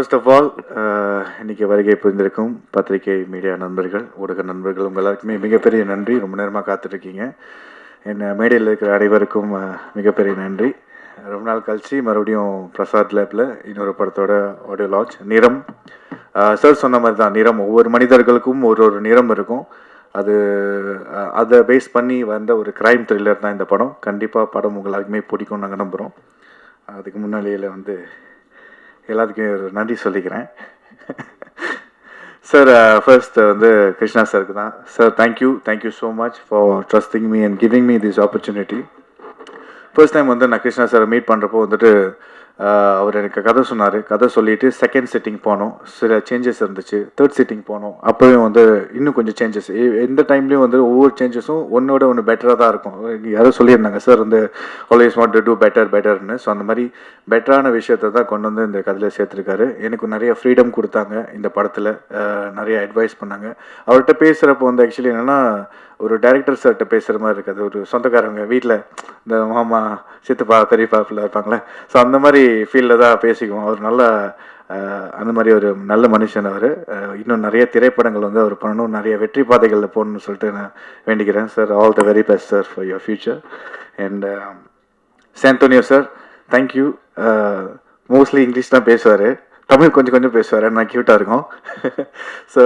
First of all இன்றைக்கி வருகை புரிந்திருக்கும் பத்திரிகை மீடியா நண்பர்கள், ஊடக நண்பர்கள் உங்கள் எல்லாருக்குமே மிகப்பெரிய நன்றி. ரொம்ப நேரமாக காத்துட்ருக்கீங்க. என்ன மேடையில் இருக்கிற அனைவருக்கும் மிகப்பெரிய நன்றி. ரொம்ப நாள் கழிச்சு மறுபடியும் பிரசாத் லேபில் இன்னொரு படத்தோட ஆடியோ லான்ச். நிறம் சார் சொன்ன மாதிரி தான், நிறம் ஒவ்வொரு மனிதர்களுக்கும் ஒரு ஒரு நிறம் இருக்கும். அதை பேஸ் பண்ணி வந்த ஒரு கிரைம் த்ரில்லர் தான் இந்த படம். கண்டிப்பாக படம் உங்கள் எல்லாருக்குமே பிடிக்கும் நாங்கள் நம்புகிறோம். அதுக்கு முன்னாடியில் வந்து எல்லாத்துக்கும் ஒரு நன்றி சொல்லிக்கிறேன். சார் ஃபர்ஸ்ட் வந்து கிருஷ்ணா சாருக்கு தான். Sir thank you so much for trusting me and giving me this opportunity. First time வந்து நான் கிருஷ்ணா சாரை மீட் பண்ணுறப்போ வந்துட்டு அவர் எனக்கு கதை சொன்னார். கதை சொல்லிவிட்டு செகண்ட் சிட்டிங் போனோம், சில சேஞ்சஸ் இருந்துச்சு. தேர்ட் சிட்டிங் போனோம், அப்போயும் வந்து இன்னும் கொஞ்சம் சேஞ்சஸ். எந்த டைம்லேயும் வந்து ஒவ்வொரு சேஞ்சஸும் ஒன்றோட ஒன்று பெட்டராக தான் இருக்கும். யாரும் சொல்லியிருந்தாங்க சார் வந்து ஆல்வேஸ் வாண்ட் டு டூ பெட்டர்னு. ஸோ அந்த மாதிரி பெட்டரான விஷயத்தை தான் கொண்டு வந்து இந்த கதையில் சேர்த்துருக்காரு. எனக்கு நிறைய ஃப்ரீடம் கொடுத்தாங்க இந்த படத்தில், நிறைய அட்வைஸ் பண்ணாங்க. அவர்கிட்ட பேசுகிறப்போ வந்து ஆக்சுவலி என்னென்னா ஒரு டைரக்டர் சார்கிட்ட பேசுகிற மாதிரி இருக்காது. ஒரு சொந்தக்காரங்க வீட்டில் இந்த மாமா சித்தப்பா பெரியப்பாப்பில் இருப்பாங்களே, ஸோ அந்த மாதிரி ஃபீல்டில் தான் பேசிக்குவோம். அவர் நல்லா அந்த மாதிரி ஒரு நல்ல மனுஷன். அவர் இன்னும் நிறைய திரைப்படங்கள் வந்து அவர் பண்ணணும், நிறைய வெற்றி பாதைகளில் போகணும்னு சொல்லிட்டு நான் வேண்டிக்கிறேன். Sir all the very best sir for your future. And சாந்தோனியோ சார் தேங்க்யூ. மோஸ்ட்லி இங்கிலீஷ் தான் பேசுவார், தமிழ் கொஞ்சம் கொஞ்சம் பேசுவார், நான் க்யூட்டாக இருக்கும். ஸோ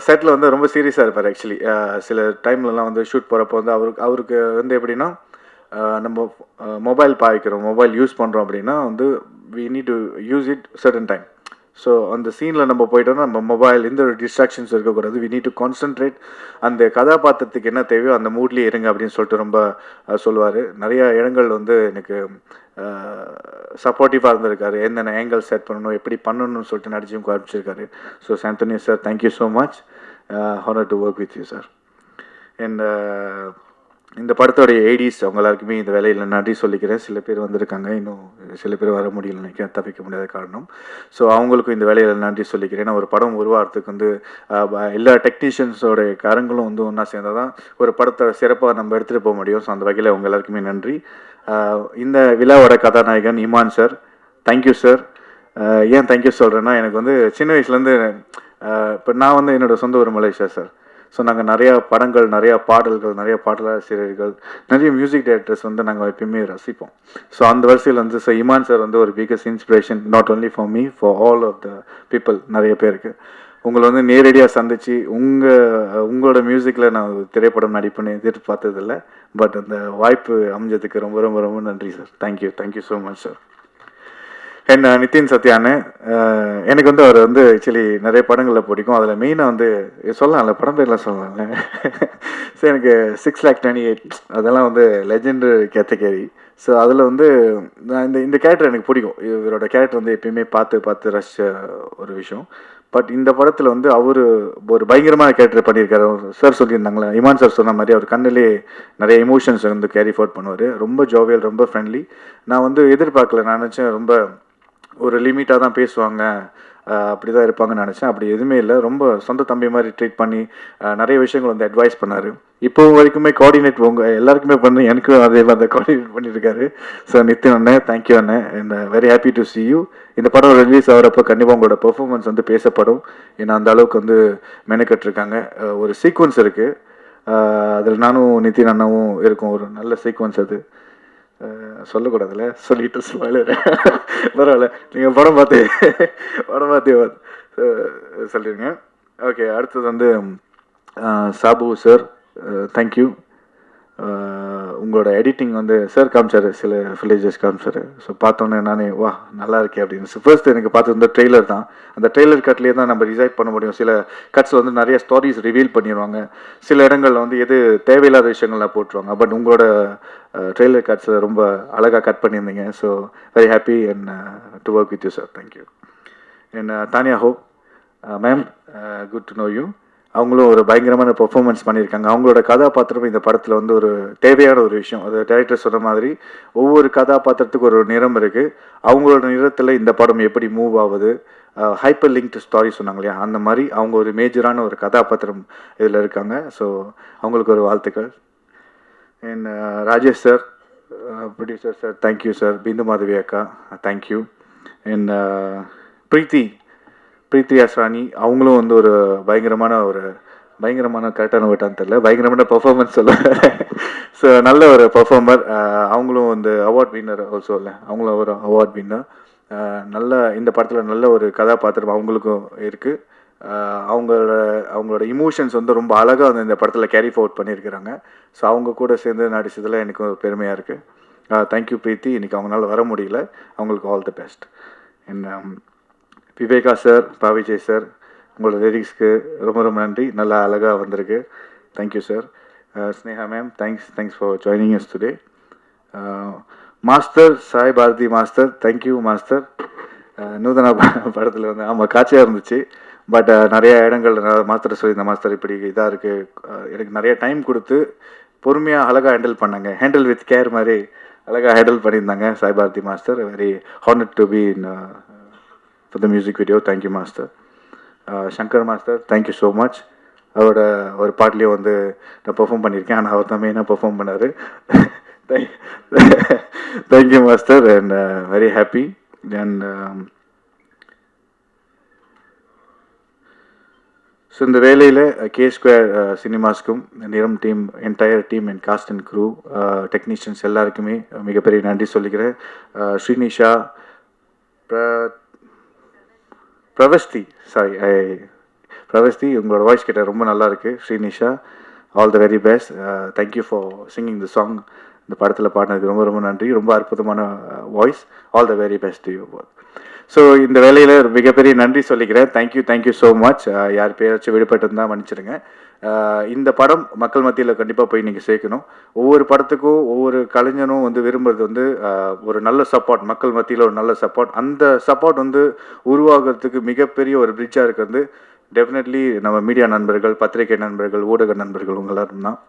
செட்டில் வந்து ரொம்ப சீரியஸாக இருப்பார். ஆக்சுவலி சில டைம்லலாம் வந்து ஷூட் போகிறப்போ வந்து அவருக்கு வந்து எப்படின்னா, நம்ம மொபைல் பாய்க்கிறோம், மொபைல் யூஸ் பண்ணுறோம் அப்படின்னா வந்து we need to use it certain time. So அந்த சீனில் நம்ம போயிட்டோம்னா நம்ம மொபைல் எந்த ஒரு டிஸ்ட்ராக்ஷன்ஸ் இருக்கக்கூடாது. வி நீட் டு கான்சன்ட்ரேட், அந்த கதாபாத்திரத்துக்கு என்ன தேவையோ அந்த மூட்லேயே இருங்க அப்படின்னு சொல்லிட்டு ரொம்ப சொல்லுவார். நிறையா இடங்கள் வந்து எனக்கு சப்போர்ட்டிவாக இருந்திருக்காரு. என்னென்ன ஆங்கிள் செட் பண்ணணும், எப்படி பண்ணணும்னு சொல்லிட்டு நடிச்சும் காமிச்சிருக்காரு. ஸோ சாந்தோனியோ sir thank you so much. Honour to work with you sir. And இந்த படத்தோடைய ஏடிஸ் அவங்க எல்லாருக்குமே இந்த வேலையில் நன்றி சொல்லிக்கிறேன். சில பேர் வந்திருக்காங்க, இன்னும் சில பேர் வர முடியல நினைக்கிறேன், தவிக்க முடியாத காரணம். ஸோ அவங்களுக்கும் இந்த வேலையில் நன்றி சொல்லிக்கிறேன். ஒரு படம் உருவாகிறதுக்கு வந்து எல்லா டெக்னீஷியன்ஸோட கரங்களும் வந்து ஒன்றா சேர்ந்தால் தான் ஒரு படத்தை சிறப்பாக நம்ம எடுத்துகிட்டு போக முடியும். ஸோ அந்த வகையில் அவங்க எல்லாருக்குமே நன்றி. இந்த விழாவோட கதாநாயகன் இமான் சார் தேங்க்யூ சார். ஏன் தேங்க்யூ சொல்கிறேன்னா, எனக்கு வந்து சின்ன வயசுலேருந்து இப்போ நான் வந்து என்னோடய சொந்த ஊர் மலேசியா சார். ஸோ நாங்கள் நிறையா படங்கள், நிறையா பாடல்கள், நிறையா பாடலாசிரியர்கள், நிறைய மியூசிக் டைரக்டர்ஸ் வந்து நாங்கள் எப்பயுமே ரசிப்போம். ஸோ அந்த வரிசையில் வந்து ஸோ இமான் சார் வந்து ஒரு biggest inspiration, not only for me, for all of the people. நிறைய பேருக்கு உங்களை வந்து நேரடியாக சந்தித்து உங்களோட மியூசிக்கில் நான் திரைப்படம் நடிப்புன்னு எதிர்பார்த்ததில்லை. பட் அந்த வாய்ப்பு அமைஞ்சதுக்கு ரொம்ப ரொம்ப ரொம்ப நன்றி sir. Thank you so much sir. என்ன நிதின் சத்யானு, எனக்கு வந்து அவர் வந்து ஆக்சுவலி நிறைய படங்களில் பிடிக்கும். அதில் மெயினாக வந்து சொல்லலாம்ல, படம் பேர்லாம் சொல்லலாம்ல. ஸோ எனக்கு 6,28,000 அதெல்லாம் வந்து லெஜெண்டரி கேட்டகரி. ஸோ அதில் வந்து நான் இந்த கேரக்டர் எனக்கு பிடிக்கும். இவரோட கேரக்டர் வந்து எப்பயுமே பார்த்து ரசித்த ஒரு விஷயம். பட் இந்த படத்தில் வந்து அவர் ஒரு பயங்கரமான கேரக்டர் பண்ணியிருக்காரு. சார் சொல்லியிருந்தாங்களே, இமான் சார் சொன்ன மாதிரி அவர் கண்ணிலே நிறைய எமோஷன்ஸ் வந்து கேரி ஃபார்வர்ட் பண்ணுவார். ரொம்ப ஜோவியல், ரொம்ப ஃப்ரெண்ட்லி. நான் வந்து எதிர்பார்க்கல, நான் நினச்சேன் ரொம்ப ஒரு லிமிட்டாக தான் பேசுவாங்க, அப்படி தான் இருப்பாங்கன்னு நினச்சேன். அப்படி எதுவுமே இல்லை, ரொம்ப சொந்த தம்பி மாதிரி ட்ரீட் பண்ணி நிறைய விஷயங்கள் வந்து அட்வைஸ் பண்ணார். இப்போ வரைக்குமே கோஆர்டினேட் எல்லாருக்குமே பண்ணி எனக்கும் அதே மாதிரி கோஆர்டினேட் பண்ணியிருக்காரு. ஸோ நித்தின் அண்ணன் தேங்க்யூ அண்ணன். And very happy to C you. இந்த படம் ரிலீஸ் ஆகிறப்போ கண்டிப்பாக உங்களோட பெர்ஃபார்மன்ஸ் வந்து பேசப்படும். ஏன்னா அந்த அளவுக்கு வந்து மெனக்கட்டிருக்காங்க. ஒரு சீக்வன்ஸ் இருக்குது, அதில் நானும் நித்தின் அண்ணாவும் இருக்கும். ஒரு நல்ல சீக்வன்ஸ் அது, சொல்லக்கூடாதுல்ல, சொல்லிட்டு ஸ்பாயிலர் பரவாயில்ல, நீங்கள் படம் பார்த்து சொல்லிடுங்க. ஓகே, அடுத்தது வந்து சாபு சார் தேங்க்யூ. உங்களோட எடிட்டிங் வந்து சார் காமிச்சார், சில ஃபிலேஜஸ் காமிச்சார். ஸோ பார்த்தோன்னே நானே வா நல்லா இருக்கே அப்படின்னு. ஃபர்ஸ்ட் எனக்கு பார்த்தது வந்து ட்ரெய்லர் தான். அந்த ட்ரெய்லர் கட்லேயே தான் நம்ம டிசைட் பண்ண முடியும். சில கட்ஸில் வந்து நிறைய ஸ்டோரிஸ் ரிவீல் பண்ணிடுவாங்க, சில இடங்களில் வந்து எது தேவையில்லாத விஷயங்கள்லாம் போட்டுருவாங்க. பட் உங்களோட ட்ரெய்லர் கட்ஸில் ரொம்ப அழகாக கட் பண்ணியிருந்தீங்க. So very happy and to work with you sir. Thank you. And Tania hope ma'am, good to know you. அவங்களும் ஒரு பயங்கரமான பெர்ஃபார்மன்ஸ் பண்ணியிருக்காங்க. அவங்களோட கதாபாத்திரம் இந்த படத்தில் வந்து ஒரு தேவையான ஒரு விஷயம். அது டைரக்டர் சொன்ன மாதிரி ஒவ்வொரு கதாபாத்திரத்துக்கு ஒரு நிறம் இருக்குது. அவங்களோட நிறத்தில் இந்த படம் எப்படி மூவ் ஆகுது, ஹைப்பர் லிங்க்டு ஸ்டாரி சொன்னாங்க இல்லையா, அந்த மாதிரி அவங்க ஒரு மேஜரான ஒரு கதாபாத்திரம் இதில் இருக்காங்க. ஸோ அவங்களுக்கு ஒரு வாழ்த்துக்கள். And Rajesh sir, producer sir thank you sir. Bindu Madhavi அக்கா தேங்க்யூ. அண்ட் பிரீத்தி பிரீத்தி அஸ்ரானி அவங்களும் வந்து ஒரு பயங்கரமான கரெக்டான வேட்டான்னு தெரியல, பயங்கரமான பெர்ஃபார்மன்ஸ் சொல்ல. ஸோ நல்ல ஒரு பெர்ஃபார்மர். அவங்களும் வந்து அவார்ட் வின்னர் ஆல்சோ இல்லை, அவங்களும் ஒரு அவார்ட் வின்னர். நல்ல இந்த படத்தில் நல்ல ஒரு கதாபாத்திரம் அவங்களுக்கும் இருக்குது. அவங்களோட இமோஷன்ஸ் வந்து ரொம்ப அழகாக வந்து இந்த படத்தில் கேரி ஃபார்வர்ட் பண்ணியிருக்கிறாங்க. ஸோ அவங்க கூட சேர்ந்து நடிச்சதில் எனக்கு பெருமையாக இருக்குது. தேங்க்யூ பிரீத்தி, இன்றைக்கி அவங்களால வர முடியல, அவங்களுக்கு ஆல் தி பெஸ்ட். என்ன விவேகா சார், பாவிஜய் சார், உங்களோட லிரிக்ஸ்க்கு ரொம்ப ரொம்ப நன்றி, நல்லா அழகாக வந்திருக்கு. Thank you sir. Sneha ma'am, thanks for joining us today. Master Sai Bharathi master, thank you master. Nuthana படத்தில் வந்து ஆமாம் காட்சியாக இருந்துச்சு, பட் நிறைய இடங்கள் மாஸ்டர் சொல்லி இந்த மாஸ்டர் இப்படி இதாக இருக்குது, எனக்கு நிறைய டைம் கொடுத்து பொறுமையாக அழகாக ஹேண்டில் வித் கேர் மாதிரி அழகாக ஹேண்டில் பண்ணியிருந்தாங்க Sai Bharathi master. Very honoured to be in for the music video. Thank you master. Shankar master, thank you so much. அவரோட ஒரு பாட்லேயும் வந்து நான் பெர்ஃபார்ம் பண்ணியிருக்கேன், ஆனால் அவர் தான் மெயினாக பெர்ஃபார்ம் பண்ணார். Thank you master, and very happy. And so இந்த வேலையில் K2 சினிமாஸ்க்கும் Niram team, entire team and cast and crew, technicians எல்லாருக்குமே மிகப்பெரிய நன்றி சொல்லிக்கிறேன். ஸ்ரீனிஷா, பிரவஸ்தி, உங்களோட வாய்ஸ் கேட்ட ரொம்ப நல்லா இருக்குது. Srinisha, all the very best. Thank you for singing the song. இந்த படத்தில் பாடினதுக்கு ரொம்ப ரொம்ப நன்றி, ரொம்ப அற்புதமான voice. All the very best to you both. So இந்த வேலையில் மிகப்பெரிய நன்றி சொல்லிக்கிறேன். Thank you so much. யார் பேராச்சும் விடுபட்டிருந்தால் மன்னிச்சிடுங்க. இந்த படம் மக்கள் மத்தியில் கண்டிப்பாக போய் நீங்கள் சேர்க்கணும். ஒவ்வொரு படத்துக்கும் ஒவ்வொரு கலைஞனும் வந்து விரும்புறது வந்து ஒரு நல்ல சப்போர்ட், மக்கள் மத்தியில் ஒரு நல்ல சப்போர்ட். அந்த சப்போர்ட் வந்து உருவாகிறதுக்கு மிகப்பெரிய ஒரு பிரிட்ஜாக இருக்கிறது டெஃபினெட்லி நம்ம மீடியா நண்பர்கள், பத்திரிகை நண்பர்கள், ஊடக நண்பர்கள்,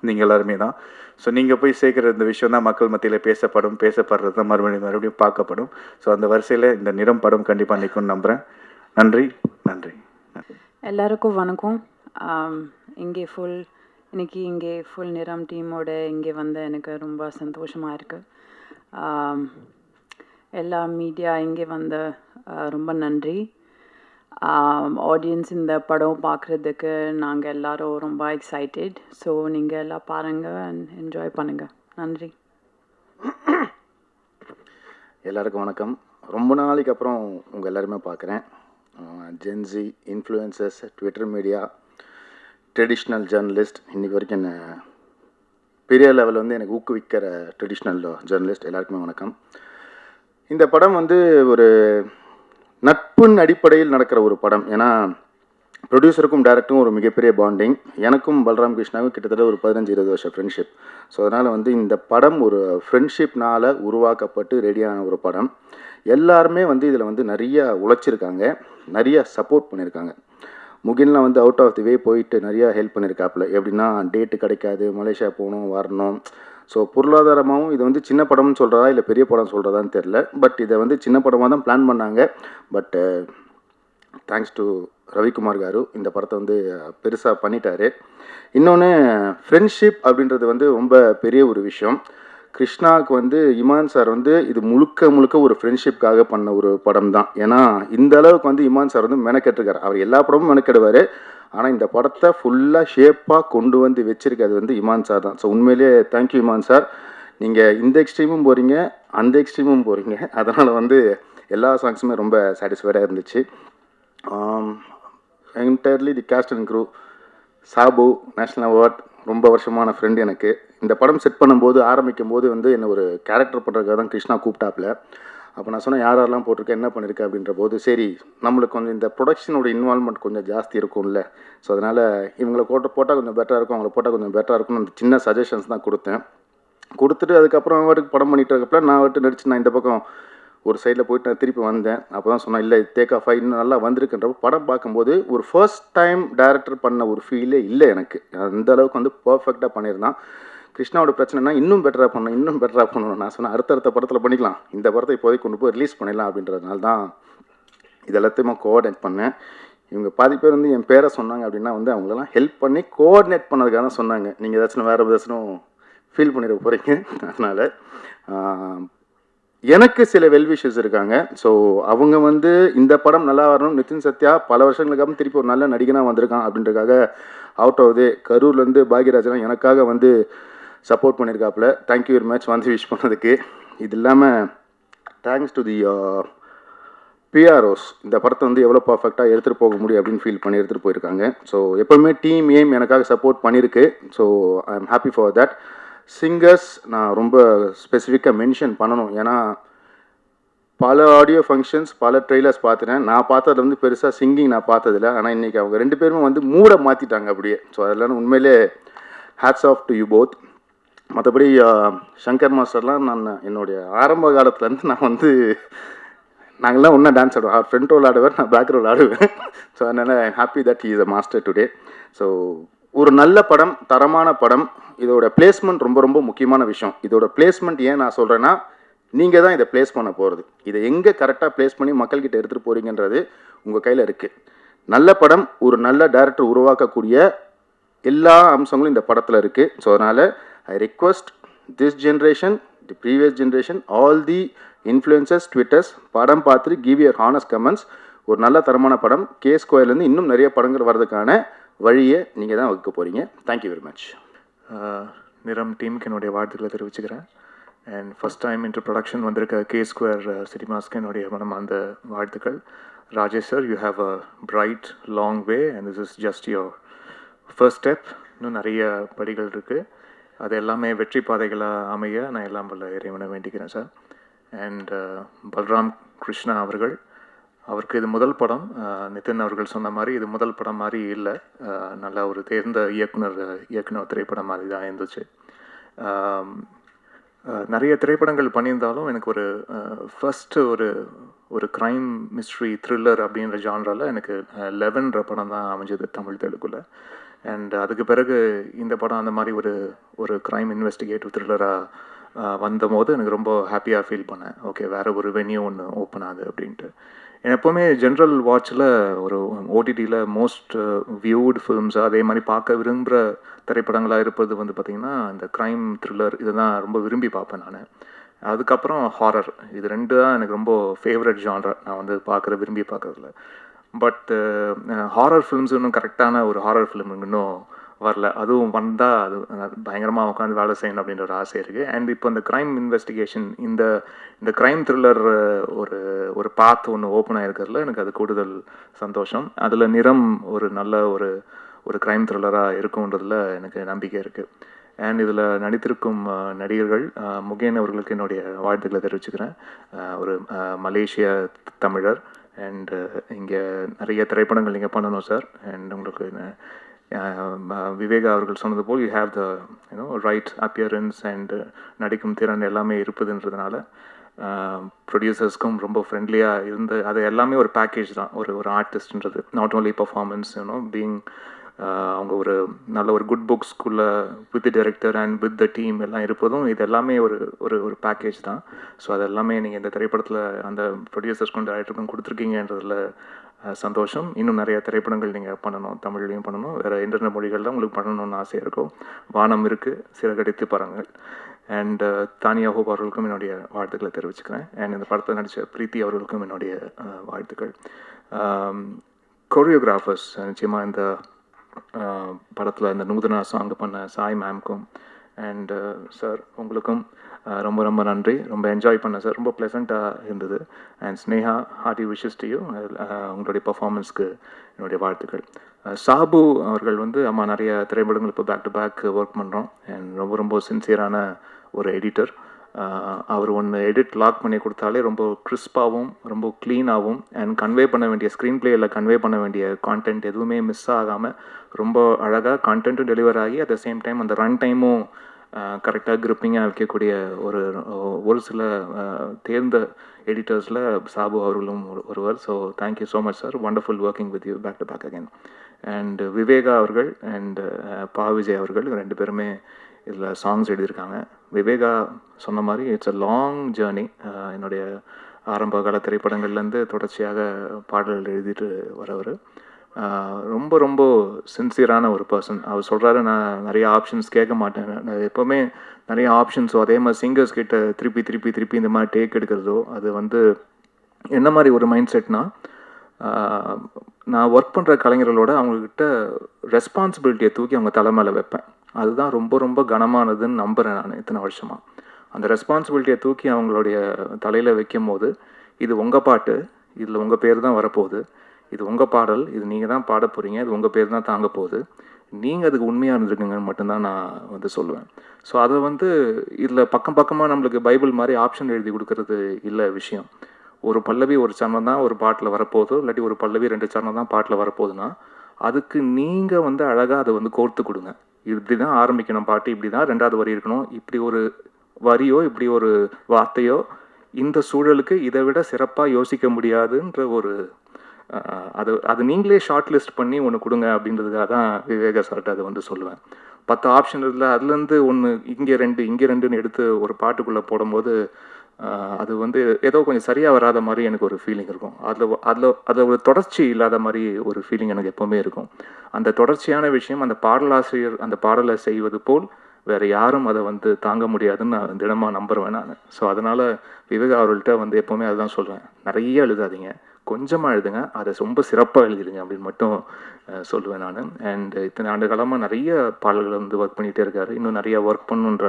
நீங்கள் எல்லாருமே தான். ஸோ நீங்கள் போய் சேர்க்குற இந்த விஷயம் தான் மக்கள் மத்தியில் பேசப்படுறது தான் மறுபடியும் பார்க்கப்படும். ஸோ அந்த வரிசையில் இந்த நிறம் படம் கண்டிப்பாக நிற்கும்னு நம்புகிறேன். நன்றி. எல்லாருக்கும் வணக்கம். இன்னைக்கு இங்கே ஃபுல் நிறம் டீமோட இங்கே வந்த எனக்கு ரொம்ப சந்தோஷமாக இருக்குது. எல்லா மீடியா இங்கே வந்த ரொம்ப நன்றி. ஆடியன்ஸ் இந்த படம் பார்க்குறதுக்கு நாங்கள் எல்லோரும் ரொம்ப எக்ஸைட்டட். ஸோ நீங்கள் எல்லாம் பாருங்கள் அண்ட் என்ஜாய் பண்ணுங்கள். நன்றி. எல்லாருக்கும் வணக்கம். ரொம்ப நாளைக்கு அப்புறம் உங்கள் எல்லாருமே பார்க்குறேன். Gen Z, influencers, Twitter media, traditional journalist, இன்றைக்கி வரைக்கும் என்ன பெரிய லெவலில் வந்து எனக்கு ஊக்குவிக்கிற ட்ரெடிஷ்னல் ஜேர்னலிஸ்ட் எல்லாருக்குமே வணக்கம். இந்த படம் வந்து ஒரு நட்பின் அடிப்படையில் நடக்கிற ஒரு படம். ஏன்னா ப்ரொடியூசருக்கும் டைரக்டரும் ஒரு மிகப்பெரிய பாண்டிங். எனக்கும் பல்ராம் கிருஷ்ணாவுக்கும் கிட்டத்தட்ட ஒரு 15-20 வருஷம் ஃப்ரெண்ட்ஷிப். ஸோ அதனால் வந்து இந்த படம் ஒரு ஃப்ரெண்ட்ஷிப்னால் உருவாக்கப்பட்டு ரெடியான ஒரு படம். எல்லாருமே வந்து இதில் வந்து நிறைய உழைச்சிருக்காங்க, நிறைய சப்போர்ட் பண்ணியிருக்காங்க. முகின்லாம் வந்து அவுட் ஆஃப் தி வே போயிட்டு நிறையா ஹெல்ப் பண்ணியிருக்காப்புல. எப்படின்னா டேட்டு கிடைக்காது, மலேசியா போகணும், வரணும். ஸோ பொருளாதாரமாகவும் இது வந்து சின்ன படம்னு சொல்கிறதா இல்லை பெரிய படம் சொல்கிறதான்னு தெரில. பட் இதை வந்து சின்ன படமாக தான் பிளான் பண்ணாங்க. But thanks to Ravikumar car இந்த படத்தை வந்து பெருசாக பண்ணிட்டாரு. இன்னொன்று, ஃப்ரெண்ட்ஷிப் அப்படின்றது வந்து ரொம்ப பெரிய ஒரு விஷயம். கிருஷ்ணாவுக்கு வந்து இமான் சார் வந்து இது முழுக்க ஒரு ஃப்ரெண்ட்ஷிப்காக பண்ண ஒரு படம் தான். ஏன்னா இந்த அளவுக்கு வந்து இமான் சார் வந்து மெனக்கெட்டிருக்காரு. அவர் எல்லா படமும் மெனக்கெடுவார், ஆனால் இந்த படத்தை ஃபுல்லாக ஷேப்பாக கொண்டு வந்து வச்சிருக்கிறது வந்து இமான் சார் தான். ஸோ உண்மையிலேயே தேங்க்யூ இமான் சார். நீங்கள் இந்த எக்ஸ்ட்ரீமும் போகிறீங்க, அந்த எக்ஸ்ட்ரீமும் போகிறீங்க. அதனால் வந்து எல்லா சாங்ஸுமே ரொம்ப சாட்டிஸ்ஃபைடாக இருந்துச்சு. Entirely the cast and crew, Sabu national award, ரொம்ப வருஷமான ஃப்ரெண்டு எனக்கு. இந்த படம் செட் பண்ணும்போது ஆரம்பிக்கும் போது வந்து என்னை ஒரு கேரக்டர் பண்ணுறதுக்காக தான் கிருஷ்ணா கூப்பிட்டாப்புல. அப்போ நான் சொன்னேன் யாரெல்லாம் போட்டிருக்கேன், என்ன பண்ணியிருக்கேன் அப்படின்ற போது, சரி நம்மளுக்கு கொஞ்சம் இந்த ப்ரொடக்ஷனோட இன்வால்மெண்ட் கொஞ்சம் ஜாஸ்தி இருக்கும்ல, ஸோ அதனால் இவங்களை போட்டால் கொஞ்சம் பெட்டராக இருக்கும், அவங்கள போட்டால் கொஞ்சம் பெட்டராக இருக்கும்னு அந்த சின்ன சஜஷன்ஸ் தான் கொடுத்துட்டு அதுக்கப்புறம் அவருக்கு படம் பண்ணிட்டு இருக்கப்பல நான் அவர்கிட்ட நடிச்சு நான் இந்த பக்கம் ஒரு சைடில் போயிட்டு நான் திருப்பி வந்தேன். அப்போ தான் சொன்னேன் இல்லை டேக் ஆஃப் இன்னும் நல்லா வந்திருக்குன்றப்ப படம் பார்க்கும்போது ஒரு ஃபர்ஸ்ட் டைம் டைரக்டர் பண்ண ஒரு ஃபீலே இல்லை எனக்கு. அந்த அளவுக்கு வந்து பர்ஃபெக்டாக பண்ணியிருந்தான். கிருஷ்ணாவோட பிரச்சனைனா இன்னும் பெட்டராக பண்ணணும். நான் சொன்னேன் அடுத்த படத்தில் பண்ணிக்கலாம், இந்த படத்தை இப்போதைக்கு கொண்டு போய் ரிலீஸ் பண்ணிடலாம் அப்படின்றதுனால தான் இது எல்லாத்தையுமே கோஆர்டினேட் பண்ணேன். இவங்க பாதி பேர் வந்து என் பேரை சொன்னாங்க அப்படின்னா வந்து அவங்களெல்லாம் ஹெல்ப் பண்ணி கோஆர்டினேட் பண்ணதுக்காக தான் சொன்னாங்க. நீங்கள் ஏதாச்சும் வேறு ஏதாச்சும் ஃபீல் பண்ணிட போகிறீங்க. அதனால் எனக்கு சில வெல்விஷஸ் இருக்காங்க. ஸோ அவங்க வந்து இந்த படம் நல்லா வரணும், நிதின் சத்யா பல வருஷங்களுக்கு அப்புறம் திருப்பி ஒரு நல்ல நடிகனாக வந்திருக்கான் அப்படின்றதுக்காக அவுட் ஆகுது. கரூர்லேருந்து பாக்யராஜெலாம் எனக்காக வந்து சப்போர்ட் பண்ணியிருக்காப்புல. தேங்க்யூ வெரி மச் வந்து விஷ் பண்ணதுக்கு. இது இல்லாமல் தேங்க்ஸ் டு தி பிஆர்ஓஸ் இந்த படத்தை வந்து எவ்வளோ பர்ஃபெக்டாக எடுத்துகிட்டு போக முடியும் அப்படின்னு ஃபீல் பண்ணி எடுத்துகிட்டு போயிருக்காங்க. ஸோ எப்போவுமே டீம் ஏம் எனக்காக சப்போர்ட் பண்ணியிருக்கு. So I am happy for that. Singers நான் ரொம்ப ஸ்பெசிஃபிக்காக மென்ஷன் பண்ணணும். ஏன்னா பல ஆடியோ ஃபங்க்ஷன்ஸ் பல ட்ரெய்லர்ஸ் பார்த்துட்டேன். நான் பார்த்ததுல வந்து பெருசாக சிங்கிங் நான் பார்த்ததில்ல. ஆனால் இன்றைக்கி அவங்க 2 பேருமே வந்து மூட மாற்றிட்டாங்க அப்படியே. ஸோ அதெல்லாம் உண்மையிலே hats off to you both. மற்றபடி சங்கர் மாஸ்டர்லாம் நான் என்னுடைய ஆரம்ப காலத்துலேருந்து நான் வந்து நாங்கள்லாம் ஒன்றா டான்ஸ் ஆடுவோம். அவர் ஃப்ரண்ட் ரோல் ஆடுவார், நான் பேக் ரோல் ஆடுவேன். ஸோ அதனால் I happy that he is a master today. So ஒரு நல்ல படம், தரமான படம். இதோட பிளேஸ்மெண்ட் ரொம்ப ரொம்ப முக்கியமான விஷயம். இதோட பிளேஸ்மெண்ட் ஏன் நான் சொல்கிறேன்னா, நீங்கள் தான் இதை பிளேஸ் பண்ண போகிறது. இதை எங்கே கரெக்டாக பிளேஸ் பண்ணி மக்கள்கிட்ட எடுத்துகிட்டு போகிறீங்கன்றது உங்கள் கையில் இருக்குது. நல்ல படம், ஒரு நல்ல டைரக்டர் உருவாக்கக்கூடிய எல்லா அம்சங்களும் இந்த படத்தில் இருக்குது. ஸோ அதனால் I request this generation, the previous generation, all the influencers, Twitters, படம் பார்த்துட்டு கிவ் யுவர் ஹானஸ்ட் கமெண்ட்ஸ். ஒரு நல்ல தரமான படம். கே ஸ்கொயர்லேருந்து இன்னும் நிறைய படங்கள் வர்றதுக்கான வழியை நீங்கள் தான் வகுக்க போகிறீங்க. Thank you very much. நிறம் டீமுக்கு என்னுடைய வாழ்த்துக்களை தெரிவிச்சுக்கிறேன். And first time intro production வந்திருக்க கே ஸ்கொயர் சினிமாஸ்க்கு என்னுடைய மனமார்ந்த வாழ்த்துக்கள். Rajesh sir, you have a bright long way and this is just your first step. இன்னும் நிறைய படிகள் இருக்குது. அது எல்லாமே வெற்றி பாதைகளாக அமைய நான் எல்லாம் வல்ல இறைவனை வேண்டிக்கிறேன் சார். அண்ட் பல்ராம் கிருஷ்ணா அவர்கள், அவருக்கு இது முதல் படம். நிதின் அவர்கள் சொன்ன மாதிரி இது முதல் படம் மாதிரி இல்லை. நல்ல ஒரு தேர்ந்த இயக்குனர் திரைப்படம் மாதிரி தான் இருந்துச்சு. நிறைய திரைப்படங்கள் பண்ணியிருந்தாலும் எனக்கு ஒரு ஃபஸ்ட்டு ஒரு க்ரைம் மிஸ்ட்ரி த்ரில்லர் அப்படின்ற ஜான்ராவில் எனக்கு 11 படம் தான் அமைஞ்சது தமிழ் தெலுங்குல. அண்ட் அதுக்கு பிறகு இந்த படம் அந்த மாதிரி ஒரு க்ரைம் இன்வெஸ்டிகேட்டிவ் த்ரில்லராக வந்தபோது எனக்கு ரொம்ப ஹாப்பியாக ஃபீல் பண்ணேன். ஓகே, வேறு ஒரு வென்யூ ஒன்று ஓப்பன் ஆகுது அப்படின்ட்டு. எப்போவுமே ஜென்ரல் வாட்சில் ஒரு ஓடிடியில் மோஸ்ட் வியூடு ஃபிலிம்ஸ் அதே மாதிரி பார்க்க விரும்புகிற திரைப்படங்களாக இருப்பது வந்து பார்த்திங்கன்னா இந்த க்ரைம் த்ரில்லர் இது தான் ரொம்ப விரும்பி பார்ப்பேன் நான். அதுக்கப்புறம் ஹாரர், இது 2 தான் எனக்கு ரொம்ப ஃபேவரட் ஜான்ரா நான் வந்து விரும்பி பார்க்குறதுல. பட் ஹாரர் ஃபிலிம்ஸ் இன்னும் கரெக்டான ஒரு ஹாரர் ஃபிலிம் இன்னும் வரல. அதுவும் வந்தால் அது பயங்கரமாக உட்காந்து வேலை செய்யணும் அப்படின்ற ஒரு ஆசை இருக்குது. அண்ட் இப்போ இந்த க்ரைம் இன்வெஸ்டிகேஷன் இந்த க்ரைம் த்ரில்லர் ஒரு பாத் ஒன்று ஓப்பன் ஆகிருக்கிறதுல எனக்கு அது கூடுதல் சந்தோஷம். அதில் நிறம் ஒரு நல்ல ஒரு க்ரைம் த்ரில்லராக இருக்கும்ன்றதுல எனக்கு நம்பிக்கை இருக்குது. அண்ட் இதில் நடித்திருக்கும் நடிகர்கள் முகேன் அவர்களுக்கு என்னுடைய வாழ்த்துக்களை தெரிவிச்சுக்கிறேன். ஒரு மலேசிய தமிழர். அண்ட் இங்கே நிறைய திரைப்படங்கள் நீங்கள் பண்ணணும் சார். அண்ட் உங்களுக்கு விவேகா அவர்கள் சொன்னது போல் you have the right appearance and நடிக்கும் திறன் எல்லாமே இருப்பதுன்றதுனால ப்ரொடியூசர்ஸ்க்கும் ரொம்ப ஃப்ரெண்ட்லியாக இருந்து அது எல்லாமே ஒரு பேக்கேஜ் தான். ஒரு ஆர்டிஸ்ட்ன்றது நாட் ஓன்லி பர்ஃபார்மன்ஸ் பீயிங் அவங்க ஒரு நல்ல ஒரு குட் புக்ஸ்குள்ளே with the director and with the team எல்லாம் இருப்பதும் இது எல்லாமே ஒரு பேக்கேஜ் தான். ஸோ அது எல்லாமே நீங்கள் இந்த திரைப்படத்தில் அந்த ப்ரொடியூசர்ஸ்க்கும் டைரக்டருக்கும் கொடுத்துருக்கீங்கன்றதில் சந்தோஷம். இன்னும் நிறைய திரைப்படங்கள் நீங்கள் பண்ணணும், தமிழ்லையும் பண்ணணும், வேறு இன்டர்நெட் மொழிகளில் உங்களுக்கு பண்ணணும்னு ஆசையாக இருக்கும். வானம் இருக்குது, சிறகடித்து பாருங்கள். அண்ட் தானியா ஹோப் அவர்களுக்கும் என்னுடைய வாழ்த்துக்களை தெரிவிச்சுக்கிறேன். அண்ட் இந்த படத்தை நடித்த பிரீத்தி அவர்களுக்கும் என்னுடைய வாழ்த்துக்கள். கொரியோகிராஃபர்ஸ் நிச்சயமாக இந்த படத்தில் இந்த நூதனா சாங் பண்ண சாய் மேம்க்கும் அண்ட் சார் உங்களுக்கும் ரொம்ப ரொம்ப நன்றி. ரொம்ப என்ஜாய் பண்ணேன் சார், ரொம்ப ப்ளசண்ட்டாக இருந்தது. And Sneha, hearty wishes to you. உங்களுடைய பர்ஃபார்மன்ஸ்க்கு என்னுடைய வாழ்த்துக்கள். சாபு அவர்கள் வந்து நிறைய திரைப்படங்கள் இப்போ பேக் டு பேக் ஒர்க் பண்ணுறோம். அண்ட் ரொம்ப ரொம்ப சின்சியரான ஒரு எடிட்டர். அவர் ஒன்று எடிட் லாக் பண்ணி கொடுத்தாலே ரொம்ப கிறிஸ்பாகவும் ரொம்ப க்ளீனாகவும் அண்ட் கன்வே பண்ண வேண்டிய ஸ்க்ரீன் பிளேயில் கன்வே பண்ண வேண்டிய கான்டென்ட் எதுவுமே மிஸ் ஆகாமல் ரொம்ப அழகாக கான்டென்ட்டும் டெலிவர் ஆகி அட் த சேம் டைம் அந்த ரன் டைமும் கரெக்டாக கிரிப்பிங்காக வைக்கக்கூடிய ஒரு சில தேர்ந்த எடிட்டர்ஸில் சாபு அவர்களும் ஒருவர். So thank you so much sir, wonderful working with you back to back again. And Viveka அவர்கள் அண்ட் பா விஜய் அவர்கள் 2 பேருமே இதில் சாங்ஸ் எழுதியிருக்காங்க. விவேகா சொன்ன மாதிரி இட்ஸ் அ லாங் ஜேர்னி. என்னுடைய ஆரம்ப கால திரைப்படங்கள்லேருந்து தொடர்ச்சியாக பாடல்கள் எழுதிட்டு வரவர். ரொம்ப ரொம்ப சின்சியரான ஒரு பர்சன். அவர் சொல்கிறாரு, நான் நிறைய ஆப்ஷன்ஸ் கேட்க மாட்டேன், நான் எப்போவுமே நிறைய ஆப்ஷன்ஸோ அதே மாதிரி சிங்கர்ஸ் கிட்ட திருப்பி திருப்பி திருப்பி இந்த மாதிரி டேக் எடுக்கிறதோ அது வந்து என்ன மாதிரி ஒரு மைண்ட் செட்னா, நான் ஒர்க் பண்ணுற கலைஞர்களோட அவங்கக்கிட்ட ரெஸ்பான்சிபிலிட்டியை தூக்கி அவங்க தலை மேலே வைப்பேன். அதுதான் ரொம்ப ரொம்ப கனமானதுன்னு நம்புகிறேன் நான் இத்தனை வருஷமாக. அந்த ரெஸ்பான்சிபிலிட்டியை தூக்கி அவங்களுடைய தலையில் வைக்கும் போது, இது உங்கள் பாட்டு, இதில் உங்கள் பேர் தான் வரப்போகுது, இது உங்கள் பாடல், இது நீங்கள் தான் பாட போகிறீங்க, இது உங்கள் பேர் தான் தாங்க போகுது, நீங்கள் அதுக்கு உண்மையாக இருந்துருக்குங்கன்னு மட்டும்தான் நான் வந்து சொல்லுவேன். ஸோ அதை வந்து இதில் பக்கம் பக்கமாக நம்மளுக்கு பைபிள் மாதிரி ஆப்ஷன் எழுதி கொடுக்கறது இல்லை விஷயம். ஒரு பல்லவி ஒரு சரணம் தான் ஒரு பாட்டில் வரப்போகுதோ, இல்லாட்டி ஒரு பல்லவி 2 சரணம் தான் பாட்டில் வரப்போகுதுன்னா, அதுக்கு நீங்கள் வந்து அழகாக அதை வந்து கோர்த்து கொடுங்க. இப்படி தான் ஆரம்பிக்கணும் பாட்டு, இப்படி தான் 2வது வரி இருக்கணும், இப்படி ஒரு வரியோ இப்படி ஒரு வார்த்தையோ இந்த சூழலுக்கு இதை விட சிறப்பாக யோசிக்க முடியாதுன்ற ஒரு அது நீங்களே ஷார்ட் லிஸ்ட் பண்ணி ஒன்று கொடுங்க அப்படின்றதுக்காக தான் விவேகா சார்ட்ட அதை வந்து சொல்லுவேன். 10 ஆப்ஷன் இதில் அதுலேருந்து ஒன்று இங்கே 2 இங்கே 2ன்னு எடுத்து ஒரு பாட்டுக்குள்ளே போடும்போது அது வந்து ஏதோ கொஞ்சம் சரியாக வராத மாதிரி எனக்கு ஒரு ஃபீலிங் இருக்கும். அதில் ஒரு தொடர்ச்சி இல்லாத மாதிரி ஒரு ஃபீலிங் எனக்கு எப்போவுமே இருக்கும். அந்த தொடர்ச்சியான விஷயம் அந்த பாடலாசிரியர் அந்த பாடலை செய்வது போல் வேறு யாரும் அதை வந்து தாங்க முடியாதுன்னு நான் தினமாக நம்புவேன் நான். ஸோ அதனால் விவேகா அவர்கள்ட்ட வந்து எப்போவுமே அதுதான் சொல்லுவேன், நிறைய எழுதாதீங்க, கொஞ்சமாக எழுதுங்க, அதை ரொம்ப சிறப்பாக எழுதிடுங்க அப்படின்னு மட்டும் சொல்லுவேன் நான். அண்ட் இத்தனை ஆண்டு காலமாக நிறைய பாடல்களை வந்து ஒர்க் பண்ணிகிட்டே இருக்காரு, இன்னும் நிறைய ஒர்க் பண்ணுன்ற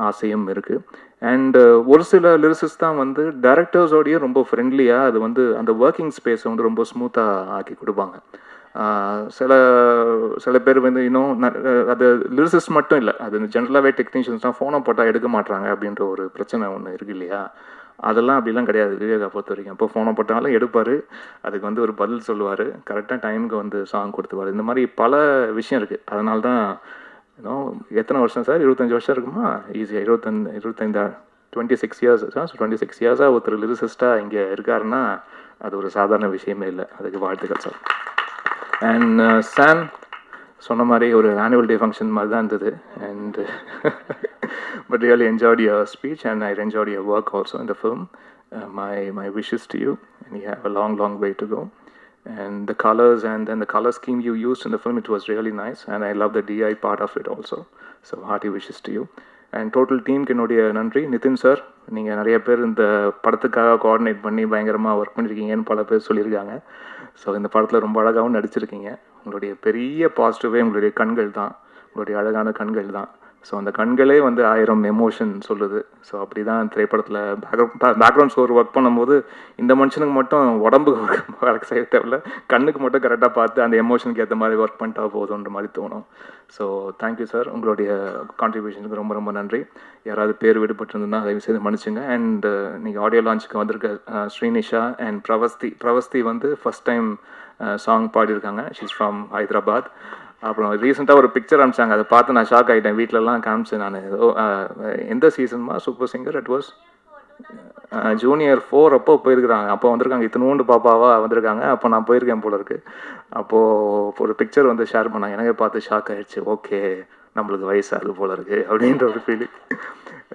ஆசையும் இருக்குது. அண்ட் ஒரு சில லிரிசிஸ்ட் தான் வந்து டைரக்டர்ஸோடையே ரொம்ப ஃப்ரெண்ட்லியாக அது வந்து அந்த ஒர்க்கிங் ஸ்பேஸை வந்து ரொம்ப ஸ்மூத்தாக ஆக்கி கொடுப்பாங்க. சில பேர் வந்து இன்னும் அது லிரிசிஸ்ட் மட்டும் இல்லை, அது ஜென்ரலாகவே டெக்னீஷியன்ஸ் தான் ஃபோனை போட்டால் எடுக்க மாட்டாங்க அப்படின்ற ஒரு பிரச்சனை ஒன்று இருக்குது இல்லையா. அதெல்லாம் அப்படிலாம் கிடையாது விவேகா பொறுத்த வரைக்கும். இப்போ ஃபோனை போட்டாலும் எடுப்பார், அதுக்கு வந்து ஒரு பதில் சொல்லுவார், கரெக்டாக டைமுக்கு வந்து சாங் கொடுத்துருவார். இந்த மாதிரி பல விஷயம் இருக்குது. அதனால தான் இன்னும் எத்தனை வருஷம் சார், 25 வருஷம் இருக்குமா? ஈஸியாக 25 26 இயர்ஸ் சார். 26 இயர்ஸாக ஒருத்தர் லிரிசிஸ்டாக இங்கே இருக்காருன்னா அது ஒரு சாதாரண விஷயமே இல்லை. அதுக்கு வாழ்த்துக்கள் சார். அண்ட் சாம் சொன்ன மாதிரி ஒரு ஆனுவல் டே ஃபங்க்ஷன் மாதிரி தான் இருந்தது. And but really enjoyed your speech and I enjoyed your work also in the film. My wishes to you, and you have a long way to go. And the colors and then the color scheme you used in the film, it was really nice, and I love the DI part of it also. So hearty wishes to you. And total team என்னுடைய நன்றி. Nitin sir, நீங்கள் நிறைய பேர் இந்த படத்துக்காக coordinate பண்ணி பயங்கரமாக work பண்ணியிருக்கீங்கன்னு பல பேர் சொல்லியிருக்காங்க. ஸோ இந்த படத்தில் ரொம்ப அழகாகவும் நடிச்சிருக்கீங்க. உங்களுடைய பெரிய பாசிட்டிவே உங்களுடைய கண்கள் தான், உங்களுடைய அழகான கண்கள் தான். ஸோ அந்த கண்களே வந்து 1000 எமோஷன் சொல்லுது. ஸோ அப்படி தான் திரைப்படத்தில் பேக்ரவுண்ட் ஸ்கோர் ஒர்க் பண்ணும்போது இந்த மனுஷனுக்கு மட்டும் உடம்புக்கு ஒர்க் செய்ய தேவையில்ல, கண்ணுக்கு மட்டும் கரெக்டாக பார்த்து அந்த எமோஷனுக்கு ஏற்ற மாதிரி ஒர்க் பண்ணிட்டா போதுன்ற மாதிரி தோணும். ஸோ தேங்க்யூ சார், உங்களுடைய கான்ட்ரிபியூஷனுக்கு ரொம்ப ரொம்ப நன்றி. யாராவது பேர் விடுபட்டிருந்ததுன்னா தயவு செய்து மன்னிச்சுங்க. அண்ட் நீங்கள் ஆடியோ லான்ச்சுக்கு வந்திருக்க ஸ்ரீனிஷா அண்ட் பிரவஸ்தி வந்து ஃபஸ்ட் டைம் சாங் பாடியிருக்காங்க. She's from Hyderabad. அப்புறம் ரீசெண்டாக ஒரு பிக்சர் அனுப்பிச்சாங்க, அதை பார்த்து நான் ஷாக் ஆகிட்டேன். வீட்டிலலாம் காமிச்சேன் நான். ஏதோ எந்த சீசன்மா super singer it was junior 4 அப்போ போயிருக்கிறாங்க. அப்போ வந்திருக்காங்க, இத்தனோண்டு பாப்பாவாக வந்திருக்காங்க. அப்போ நான் போயிருக்கேன் போல இருக்குது. அப்போது ஒரு பிக்சர் வந்து ஷேர் பண்ணாங்க, எனக்கு பார்த்து ஷாக் ஆகிடுச்சு. ஓகே, நம்மளுக்கு வயசாகுது போல இருக்குது அப்படின்ற ஒரு ஃபீலிங்.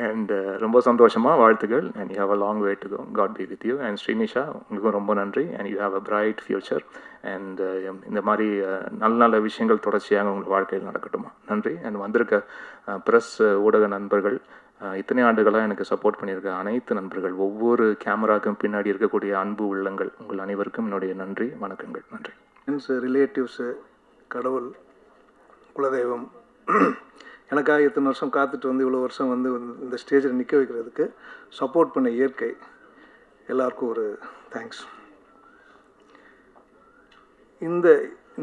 அண்ட் ரொம்ப சந்தோஷமாக வாழ்த்துக்கள். And you have a long way to go. God be with you. And Srinisha, உங்களுக்கும் ரொம்ப நன்றி. And you have a bright future. And இந்த மாதிரி நல்ல விஷயங்கள் தொடர்ச்சியாக உங்கள் வாழ்க்கையில் நடக்கட்டுமா. நன்றி. அண்ட் வந்திருக்க ப்ரெஸ் ஊடக நண்பர்கள், இத்தனை ஆண்டுகளாக எனக்கு சப்போர்ட் பண்ணியிருக்க அனைத்து நண்பர்கள், ஒவ்வொரு கேமராவுக்கும் பின்னாடி இருக்கக்கூடிய அன்பு உள்ளங்கள், உங்கள் அனைவருக்கும் என்னுடைய நன்றி, வணக்கங்கள். நன்றி. ஃப்ரெண்ட்ஸு, ரிலேட்டிவ்ஸு, கடவுள், குலதெய்வம், எனக்காக இத்தனை வருஷம் காத்துட்டு வந்து இவ்வளோ வருஷம் வந்து இந்த ஸ்டேஜில் நிற்க வைக்கிறதுக்கு சப்போர்ட் பண்ண இயற்கை எல்லாருக்கும் ஒரு தேங்க்ஸ். இந்த